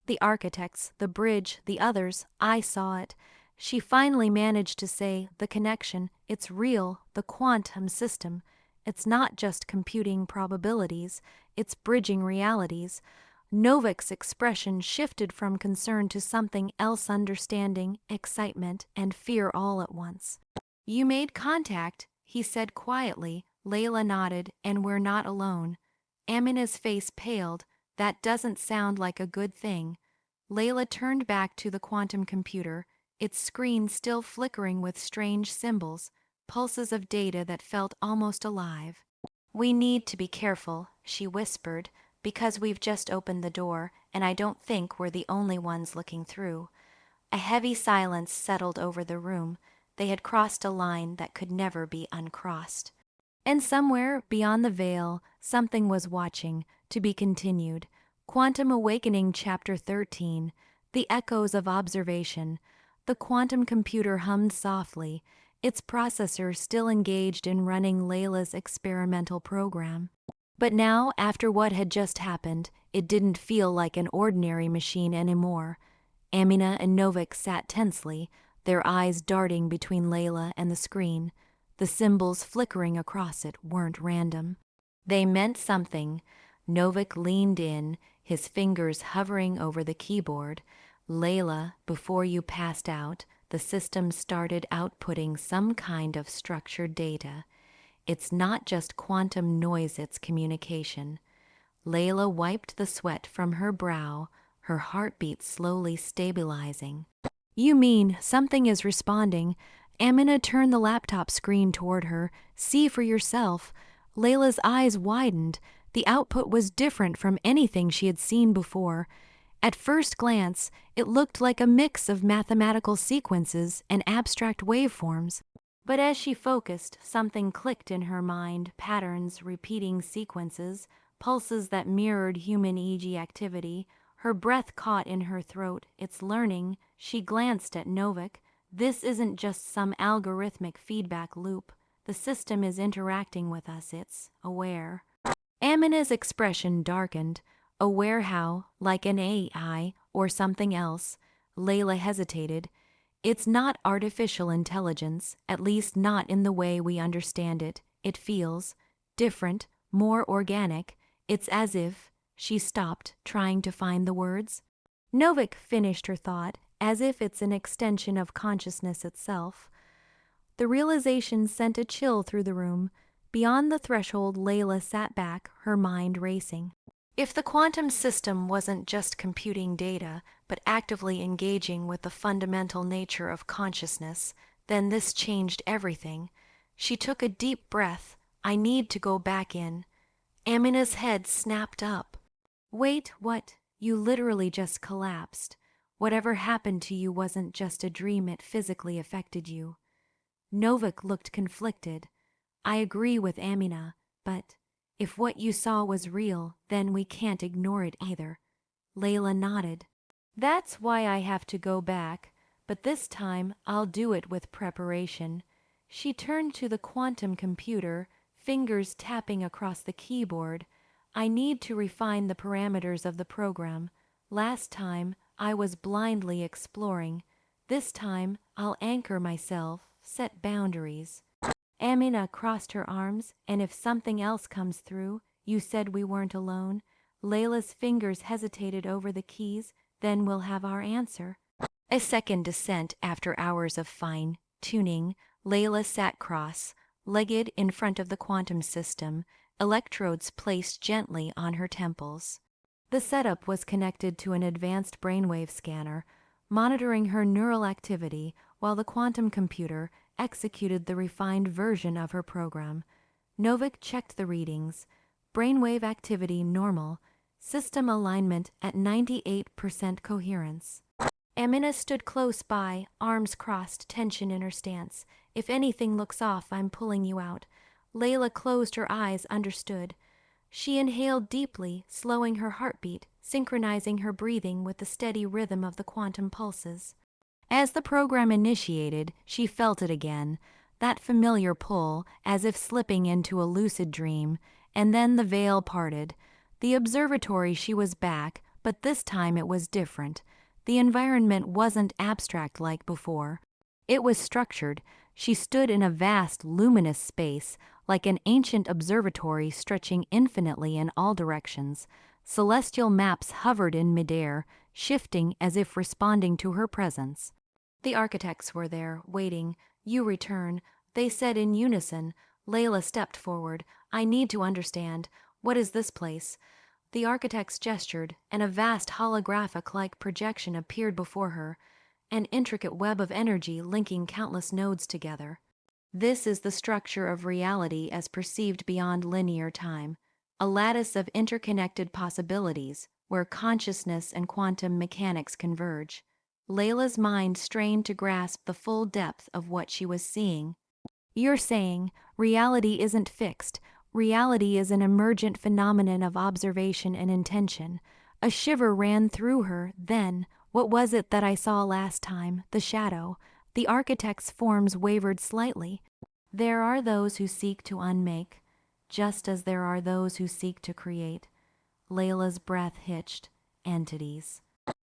The architects, the bridge, the others, I saw it. She finally managed to say, the connection, it's real, the quantum system. It's not just computing probabilities, it's bridging realities. Novik's expression shifted from concern to something else, understanding, excitement, and fear all at once. You made contact, he said quietly. Layla nodded, and we're not alone. Amina's face paled. That doesn't sound like a good thing. Layla turned back to the quantum computer, its screen still flickering with strange symbols, pulses of data that felt almost alive. We need to be careful, she whispered, because we've just opened the door, and I don't think we're the only ones looking through. A heavy silence settled over the room. They had crossed a line that could never be uncrossed. And somewhere beyond the veil, something was watching, to be continued. Quantum Awakening Chapter 13, The Echoes of Observation. The quantum computer hummed softly, its processor still engaged in running Layla's experimental program. But now, after what had just happened, it didn't feel like an ordinary machine anymore. Amina and Novik sat tensely, their eyes darting between Layla and the screen. The symbols flickering across it weren't random. They meant something. Novik leaned in, his fingers hovering over the keyboard. Layla, before you passed out, the system started outputting some kind of structured data. It's not just quantum noise, it's communication. Layla wiped the sweat from her brow, her heartbeat slowly stabilizing. You mean something is responding? Amina turned the laptop screen toward her. See for yourself. Layla's eyes widened. The output was different from anything she had seen before. At first glance, it looked like a mix of mathematical sequences and abstract waveforms. But as she focused, something clicked in her mind, patterns, repeating sequences, pulses that mirrored human EEG activity. Her breath caught in her throat. It's learning. She glanced at Novik. This isn't just some algorithmic feedback loop. The system is interacting with us. It's aware. Amina's expression darkened. Aware how? Like an AI or something else? Layla hesitated. It's not artificial intelligence, at least not in the way we understand it. It feels different, more organic. It's as if... She stopped, trying to find the words. Novik finished her thought, as if it's an extension of consciousness itself. The realization sent a chill through the room. Beyond the threshold, Layla sat back, her mind racing. If the quantum system wasn't just computing data, but actively engaging with the fundamental nature of consciousness, then this changed everything. She took a deep breath. I need to go back in. Amina's head snapped up. Wait, what? You literally just collapsed. Whatever happened to you wasn't just a dream, it physically affected you. Novik looked conflicted. I agree with Amina, but if what you saw was real, then we can't ignore it either. Layla nodded. That's why I have to go back, but this time I'll do it with preparation. She turned to the quantum computer, fingers tapping across the keyboard. I need to refine the parameters of the program. Last time, I was blindly exploring. This time, I'll anchor myself, set boundaries. Amina crossed her arms, and if something else comes through, you said we weren't alone. Layla's fingers hesitated over the keys, then we'll have our answer. A second descent after hours of fine-tuning, Layla sat cross-legged in front of the quantum system, electrodes placed gently on her temples. The setup was connected to an advanced brainwave scanner, monitoring her neural activity while the quantum computer executed the refined version of her program. Novik checked the readings. Brainwave activity normal, system alignment at 98% coherence. Amina stood close by, arms crossed, tension in her stance. If anything looks off, I'm pulling you out. Layla closed her eyes, understood. She inhaled deeply, slowing her heartbeat, synchronizing her breathing with the steady rhythm of the quantum pulses. As the program initiated, she felt it again, that familiar pull, as if slipping into a lucid dream, and then the veil parted. The observatory, she was back, but this time it was different. The environment wasn't abstract like before. It was structured. She stood in a vast, luminous space, like an ancient observatory stretching infinitely in all directions. Celestial maps hovered in midair, shifting as if responding to her presence. The architects were there, waiting. You return, they said in unison. Layla stepped forward. I need to understand. What is this place? The architects gestured, and a vast holographic-like projection appeared before her, an intricate web of energy linking countless nodes together. This is the structure of reality as perceived beyond linear time, a lattice of interconnected possibilities where consciousness and quantum mechanics converge. Layla's mind strained to grasp the full depth of what she was seeing. You're saying reality isn't fixed. Reality is an emergent phenomenon of observation and intention. A shiver ran through her. Then, what was it that I saw last time? The shadow. The architect's forms wavered slightly. There are those who seek to unmake, just as there are those who seek to create. Layla's breath hitched. Entities.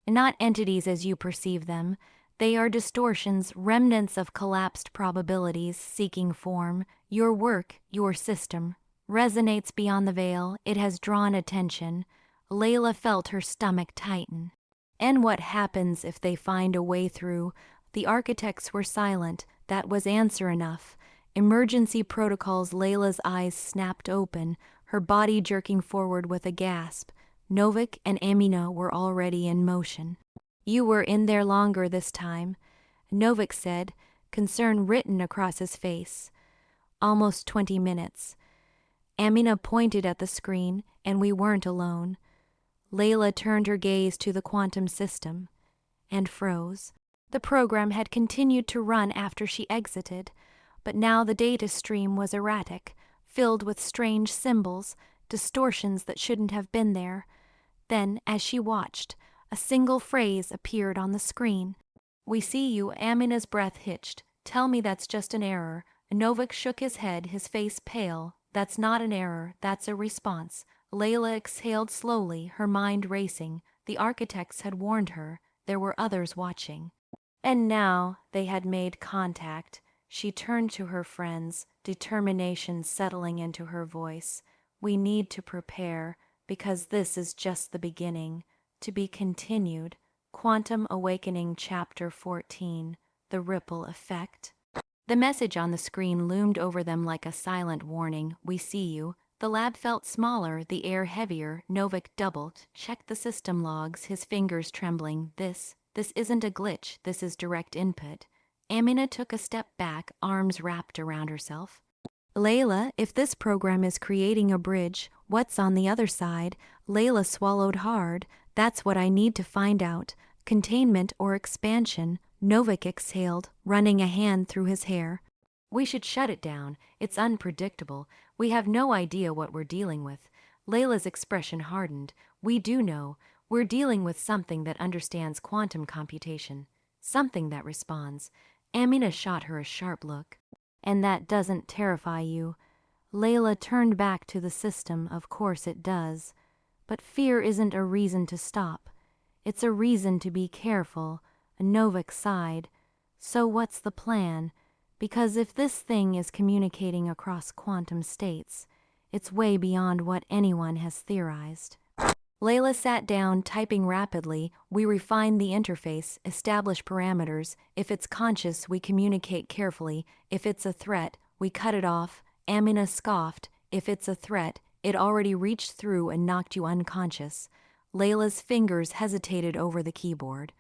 Not entities as you perceive them. They are distortions, remnants of collapsed probabilities seeking form. Your work, your system, resonates beyond the veil. It has drawn attention. Layla felt her stomach tighten. And what happens if they find a way through? The architects were silent. That was answer enough. Emergency protocols. Layla's eyes snapped open, her body jerking forward with a gasp. Novik and Amina were already in motion. You were in there longer this time, Novik said, concern written across his face. Almost 20 minutes. Amina pointed at the screen, and we weren't alone. Layla turned her gaze to the quantum system and froze. The program had continued to run after she exited, but now the data stream was erratic, filled with strange symbols, distortions that shouldn't have been there. Then, as she watched, a single phrase appeared on the screen. We see you. Amina's breath hitched. Tell me that's just an error. Novik shook his head, his face pale. That's not an error, that's a response. Layla exhaled slowly, her mind racing. The architects had warned her. There were others watching. And now they had made contact. She turned to her friends, determination settling into her voice. We need to prepare, because this is just the beginning. To be continued. Quantum Awakening Chapter 14. The Ripple Effect. The message on the screen loomed over them like a silent warning. We see you. The lab felt smaller, the air heavier. Novik doubled, checked the system logs, his fingers trembling. This isn't a glitch. This is direct input. Amina took a step back, arms wrapped around herself. Layla, if this program is creating a bridge, what's on the other side? Layla swallowed hard. That's what I need to find out. Containment or expansion? Novik exhaled, running a hand through his hair. We should shut it down. It's unpredictable. We have no idea what we're dealing with. Layla's expression hardened. We do know. We're dealing with something that understands quantum computation. Something that responds. Amina shot her a sharp look. And that doesn't terrify you? Layla turned back to the system. Of course it does. But fear isn't a reason to stop. It's a reason to be careful. Novik sighed. So what's the plan? Because if this thing is communicating across quantum states, it's way beyond what anyone has theorized. Layla sat down, typing rapidly. We refine the interface, establish parameters. If it's conscious, we communicate carefully. If it's a threat, we cut it off. Amina scoffed. If it's a threat, it already reached through and knocked you unconscious. Layla's fingers hesitated over the keyboard.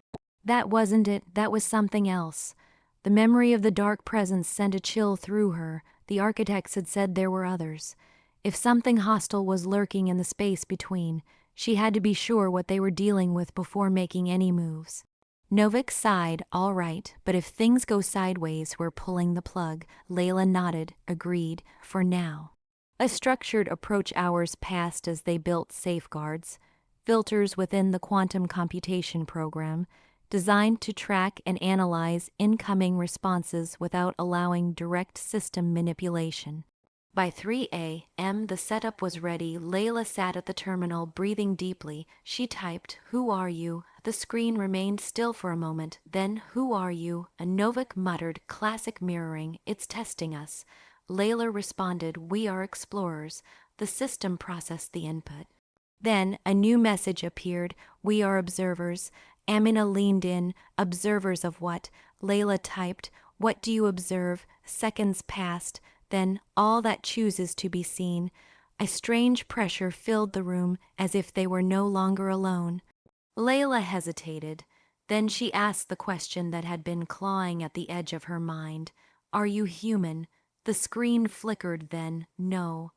That wasn't it, that was something else. The memory of the dark presence sent a chill through her. The architects had said there were others. If something hostile was lurking in the space between, she had to be sure what they were dealing with before making any moves. Novik sighed. All right, but if things go sideways, we're pulling the plug. Layla nodded, agreed, for now. A structured approach hours passed as they built safeguards, filters within the quantum computation program, designed to track and analyze incoming responses without allowing direct system manipulation. By 3 a.m. the setup was ready. Layla sat at the terminal, breathing deeply. She typed, "Who are you?" The screen remained still for a moment. Then, "Who are you?" A Novik muttered, "Classic mirroring. It's testing us." Layla responded, "We are explorers." The system processed the input. Then a new message appeared, "We are observers." Amina leaned in. "Observers of what?" Layla typed, "What do you observe?" Seconds passed. Then, "All that chooses to be seen." A strange pressure filled the room, as if they were no longer alone. Layla hesitated. Then she asked the question that had been clawing at the edge of her mind. "Are you human?" The screen flickered then, "No."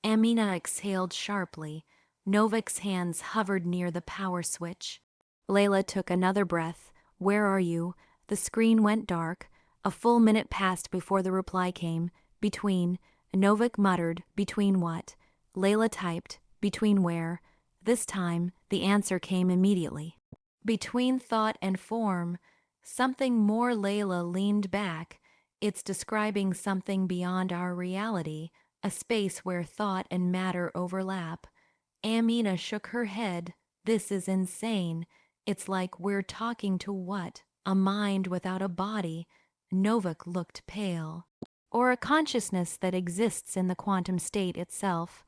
Amina exhaled sharply. Novik's hands hovered near the power switch. Layla took another breath. "Where are you?" The screen went dark. A full minute passed before the reply came. "Between." Novik muttered, "Between what?" Layla typed, "Between where?" This time, the answer came immediately. "Between thought and form." Something more. Layla leaned back. "It's describing something beyond our reality, a space where thought and matter overlap." Amina shook her head. "This is insane. It's like we're talking to what? A mind without a body." Novik looked pale. "Or a consciousness that exists in the quantum state itself."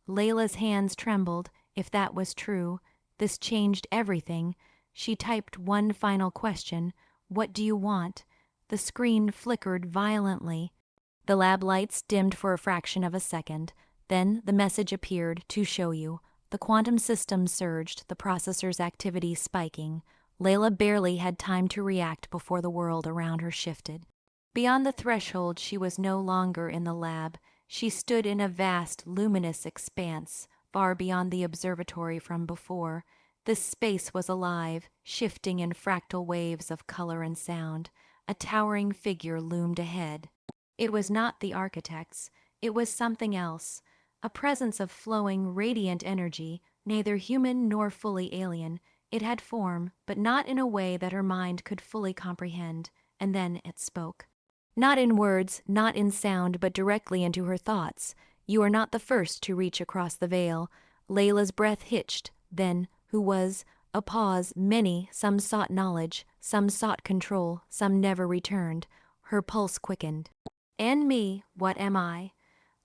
Layla's hands trembled. If that was true, this changed everything. She typed one final question. "What do you want?" The screen flickered violently. The lab lights dimmed for a fraction of a second. Then the message appeared, "To show you." The quantum system surged, the processor's activity spiking. Layla barely had time to react before the world around her shifted. Beyond the threshold, she was no longer in the lab. She stood in a vast, luminous expanse, far beyond the observatory from before. This space was alive, shifting in fractal waves of color and sound. A towering figure loomed ahead. It was not the architects. It was something else. A presence of flowing, radiant energy, neither human nor fully alien. It had form, but not in a way that her mind could fully comprehend. And then it spoke. Not in words, not in sound, but directly into her thoughts. "You are not the first to reach across the veil." Layla's breath hitched. Then, who was? A pause. Many, some sought knowledge, some sought control, some never returned. Her pulse quickened. "And me, what am I?"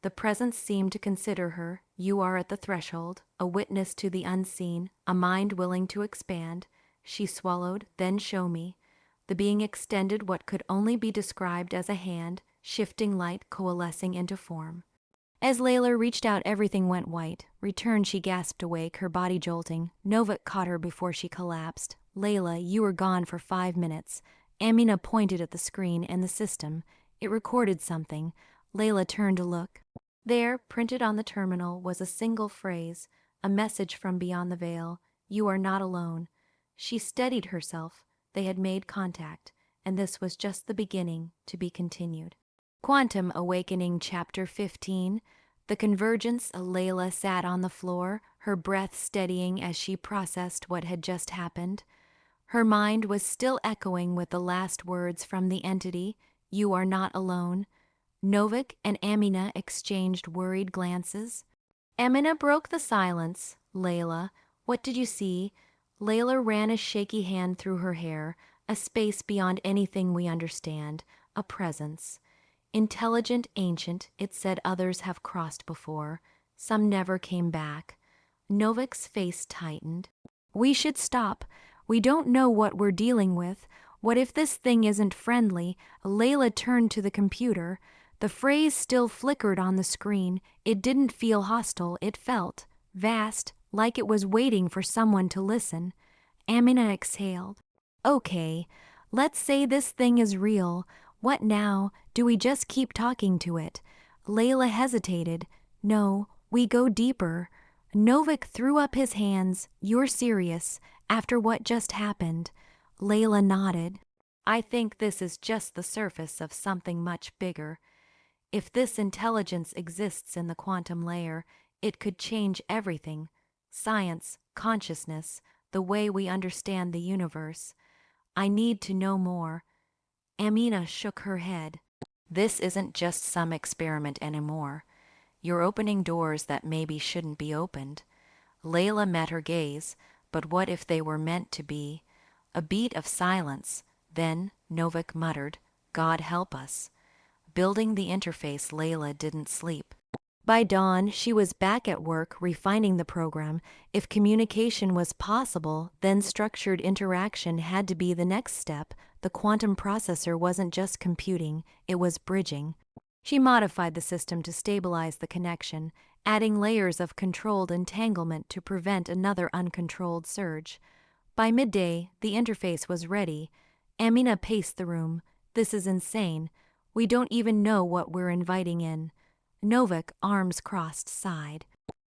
The presence seemed to consider her. "You are at the threshold, a witness to the unseen, a mind willing to expand." She swallowed. "Then show me." The being extended what could only be described as a hand, shifting light coalescing into form. As Layla reached out, everything went white. "Return," she gasped awake, her body jolting. Novik caught her before she collapsed. "Layla, you were gone for 5 minutes." Amina pointed at the screen and the system. It recorded something. Layla turned to look. There, printed on the terminal, was a single phrase, a message from beyond the veil. "You are not alone." She steadied herself. They had made contact, and this was just the beginning, to be continued. Quantum Awakening, Chapter 15. The Convergence. Layla sat on the floor, her breath steadying as she processed what had just happened. Her mind was still echoing with the last words from the entity, "You are not alone." Novik and Amina exchanged worried glances. Amina broke the silence. "Layla, what did you see?" Layla ran a shaky hand through her hair. "A space beyond anything we understand. A presence." Intelligent, ancient, it said others have crossed before. Some never came back. Novik's face tightened. We should stop. We don't know what we're dealing with. What if this thing isn't friendly? Layla turned to the computer. The phrase still flickered on the screen. It didn't feel hostile. It felt vast, like it was waiting for someone to listen. Amina exhaled. Okay, let's say this thing is real. What now? Do we just keep talking to it? Layla hesitated. No, we go deeper. Novik threw up his hands. You're serious, after what just happened? Layla nodded. I think this is just the surface of something much bigger. If this intelligence exists in the quantum layer, it could change everything. Science, consciousness, the way we understand the universe. I need to know more. Amina shook her head. This isn't just some experiment anymore. You're opening doors that maybe shouldn't be opened. Layla met her gaze, but what if they were meant to be? A beat of silence. Then Novik muttered, God help us. Building the interface, Layla didn't sleep. By dawn, she was back at work refining the program. If communication was possible, then structured interaction had to be the next step. The quantum processor wasn't just computing, it was bridging. She modified the system to stabilize the connection, adding layers of controlled entanglement to prevent another uncontrolled surge. By midday, the interface was ready. Amina paced the room. This is insane. We don't even know what we're inviting in. Novik, arms crossed, sighed.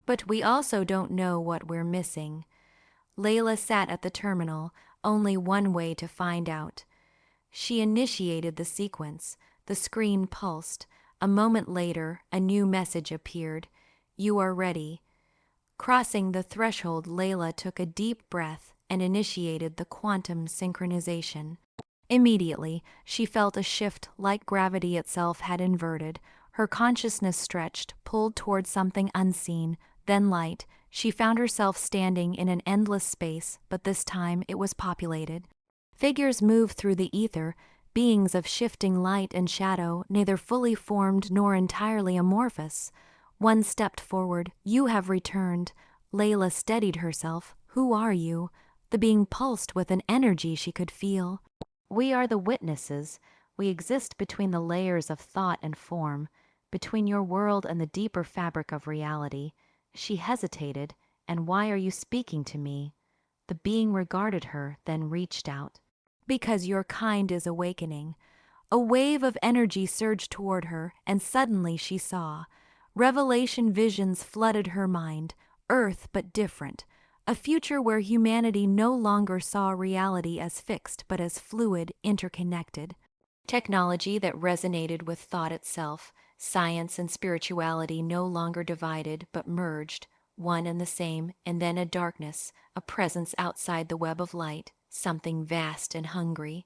But we also don't know what we're missing. Layla sat at the terminal, only one way to find out. She initiated the sequence. The screen pulsed. A moment later, a new message appeared. You are ready. Crossing the threshold, Layla took a deep breath and initiated the quantum synchronization. Immediately, she felt a shift like gravity itself had inverted. Her consciousness stretched, pulled toward something unseen, then light. She found herself standing in an endless space, but this time it was populated. Figures moved through the ether, beings of shifting light and shadow, neither fully formed nor entirely amorphous. One stepped forward. You have returned. Layla steadied herself. Who are you? The being pulsed with an energy she could feel. We are the witnesses. We exist between the layers of thought and form, between your world and the deeper fabric of reality. She hesitated. And why are you speaking to me? The being regarded her, then reached out. Because your kind is awakening. A wave of energy surged toward her, and suddenly she saw. Revelation visions flooded her mind. Earth, but different. A future where humanity no longer saw reality as fixed, but as fluid, interconnected. Technology that resonated with thought itself. Science and spirituality no longer divided, but merged, one and the same, and then a darkness, a presence outside the web of light, something vast and hungry.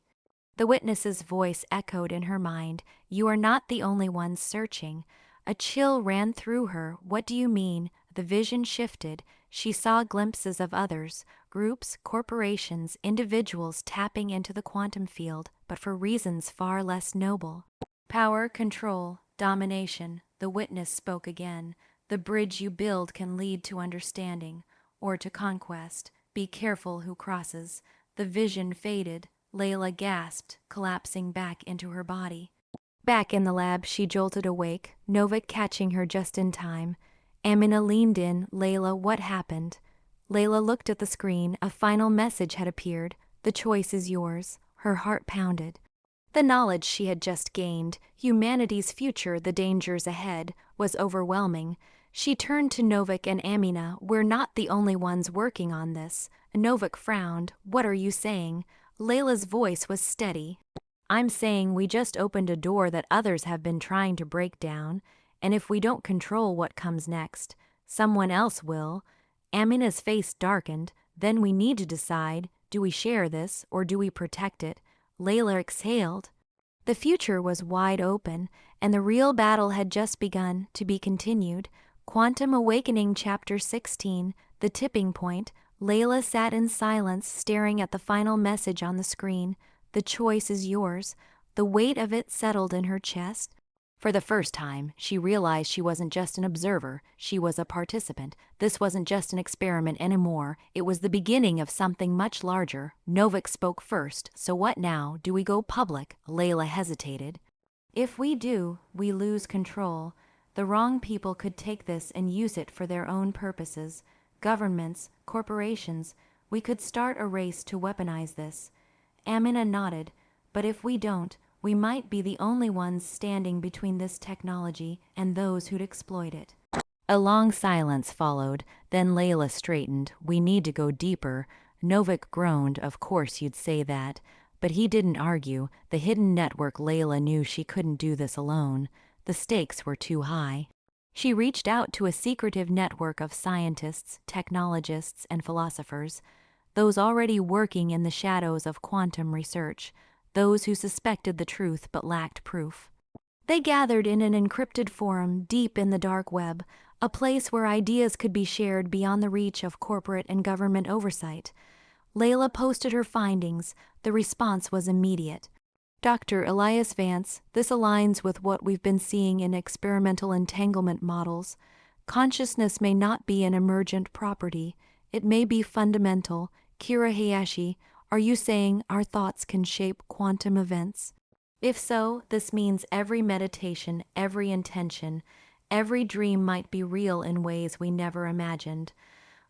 The witness's voice echoed in her mind. You are not the only one searching. A chill ran through her. What do you mean? The vision shifted. She saw glimpses of others, groups, corporations, individuals tapping into the quantum field, but for reasons far less noble. Power, control, domination. The witness spoke again. The bridge you build can lead to understanding, or to conquest. Be careful who crosses. The vision faded. Layla gasped, collapsing back into her body. Back in the lab, she jolted awake, Novik catching her just in time. Amina leaned in. Layla, what happened? Layla looked at the screen. A final message had appeared. The choice is yours. Her heart pounded. The knowledge she had just gained, humanity's future, the dangers ahead, was overwhelming. She turned to Novik and Amina. We're not the only ones working on this. Novik frowned. What are you saying? Layla's voice was steady. I'm saying we just opened a door that others have been trying to break down, and if we don't control what comes next, someone else will. Amina's face darkened. Then we need to decide, do we share this or do we protect it? Layla exhaled. The future was wide open, and the real battle had just begun, to be continued. Quantum Awakening Chapter 16, The Tipping Point. Layla sat in silence, staring at the final message on the screen. The choice is yours. The weight of it settled in her chest. For the first time, she realized she wasn't just an observer, she was a participant. This wasn't just an experiment anymore, it was the beginning of something much larger. Novik spoke first. So what now? Do we go public? Layla hesitated. If we do, we lose control. The wrong people could take this and use it for their own purposes. Governments, corporations, we could start a race to weaponize this. Amina nodded. But if we don't, we might be the only ones standing between this technology and those who'd exploit it. A long silence followed, then Layla straightened. We need to go deeper. Novik groaned. Of course you'd say that. But he didn't argue. The hidden network. Layla knew she couldn't do this alone. The stakes were too high. She reached out to a secretive network of scientists, technologists, and philosophers, those already working in the shadows of quantum research, those who suspected the truth but lacked proof. They gathered in an encrypted forum deep in the dark web, a place where ideas could be shared beyond the reach of corporate and government oversight. Layla posted her findings. The response was immediate. Dr. Elias Vance, this aligns with what we've been seeing in experimental entanglement models. Consciousness may not be an emergent property. It may be fundamental. Kira Hayashi, are you saying our thoughts can shape quantum events? If so, this means every meditation, every intention, every dream might be real in ways we never imagined.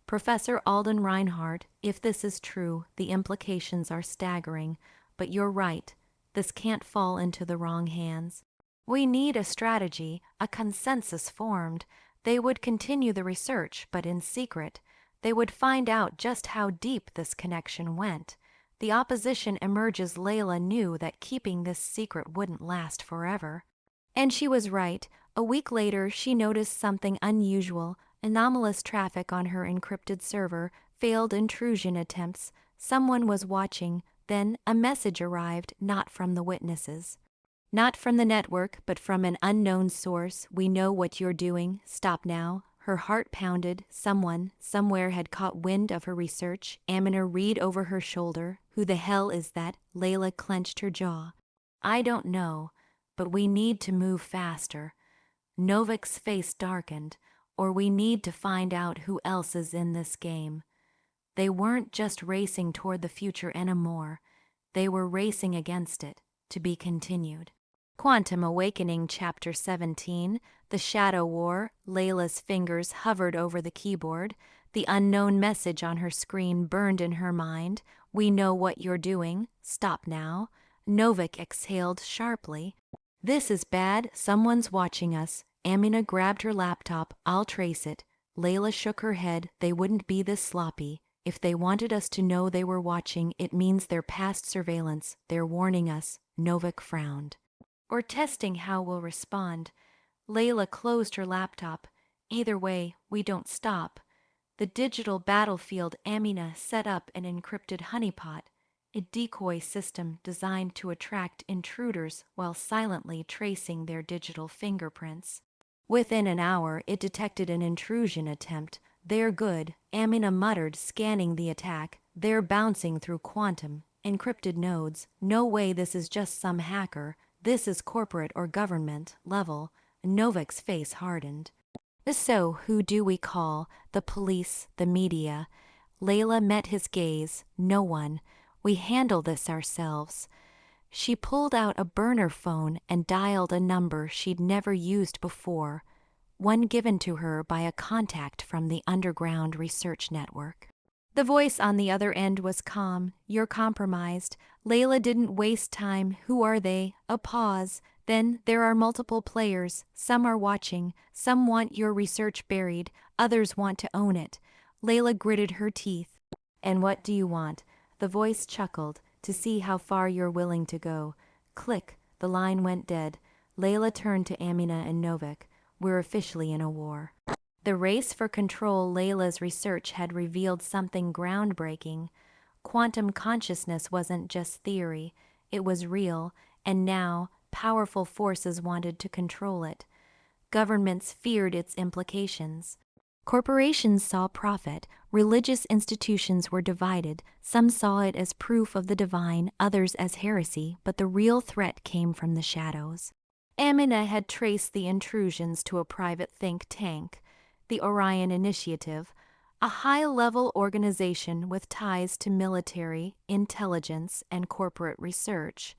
Professor Alden Reinhardt, if this is true, the implications are staggering. But you're right, this can't fall into the wrong hands. We need a strategy, a consensus formed. They would continue the research, but in secret. They would find out just how deep this connection went. The opposition emerges. Layla knew that keeping this secret wouldn't last forever. And she was right. A week later, she noticed something unusual. Anomalous traffic on her encrypted server, failed intrusion attempts. Someone was watching. Then a message arrived, not from the witnesses. Not from the network, but from an unknown source. We know what you're doing. Stop now. Her heart pounded. Someone, somewhere had caught wind of her research. Amina read over her shoulder. Who the hell is that? Layla clenched her jaw. I don't know, but we need to move faster. Novik's face darkened. Or we need to find out who else is in this game. They weren't just racing toward the future anymore. They were racing against it, to be continued. Quantum Awakening Chapter 17, The Shadow War. Layla's fingers hovered over the keyboard. The unknown message on her screen burned in her mind. We know what you're doing. Stop now. Novik exhaled sharply. This is bad. Someone's watching us. Amina grabbed her laptop. I'll trace it. Layla shook her head. They wouldn't be this sloppy. If they wanted us to know they were watching, it means they're past surveillance. They're warning us. Novik frowned. Or testing how we'll respond. Layla closed her laptop. Either way, we don't stop. The digital battlefield. Amina set up an encrypted honeypot, a decoy system designed to attract intruders while silently tracing their digital fingerprints. Within an hour, it detected an intrusion attempt. They're good, Amina muttered, scanning the attack. They're bouncing through quantum, encrypted nodes. No way this is just some hacker. This is corporate or government level. Novik's face hardened. So, who do we call? The police, the media? Layla met his gaze. No one. We handle this ourselves. She pulled out a burner phone and dialed a number she'd never used before, one given to her by a contact from the underground research network. The voice on the other end was calm. You're compromised. Layla didn't waste time. Who are they? A pause. Then there are multiple players. Some are watching. Some want your research buried. Others want to own it. Layla gritted her teeth. And what do you want? The voice chuckled. To see how far you're willing to go. Click. The line went dead. Layla turned to Amina and Novik. We're officially in a war. The race for control. Layla's research had revealed something groundbreaking. Quantum consciousness wasn't just theory. It was real, and now powerful forces wanted to control it. Governments feared its implications. Corporations saw profit. Religious institutions were divided. Some saw it as proof of the divine, others as heresy, but the real threat came from the shadows. Amina had traced the intrusions to a private think tank, the Orion Initiative, a high-level organization with ties to military, intelligence, and corporate research.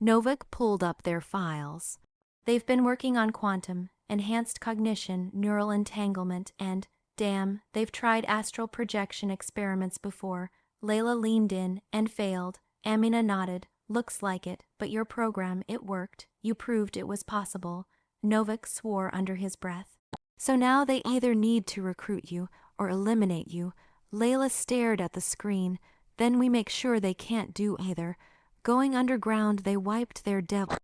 Novak pulled up their files. They've been working on quantum, enhanced cognition, neural entanglement, and, damn, they've tried astral projection experiments before. Layla leaned in and failed. Amina nodded. Looks like it, but your program, it worked. You proved it was possible. Novak swore under his breath. So now they either need to recruit you or eliminate you. Layla stared at the screen. Then we make sure they can't do either. Going underground, they wiped their devil.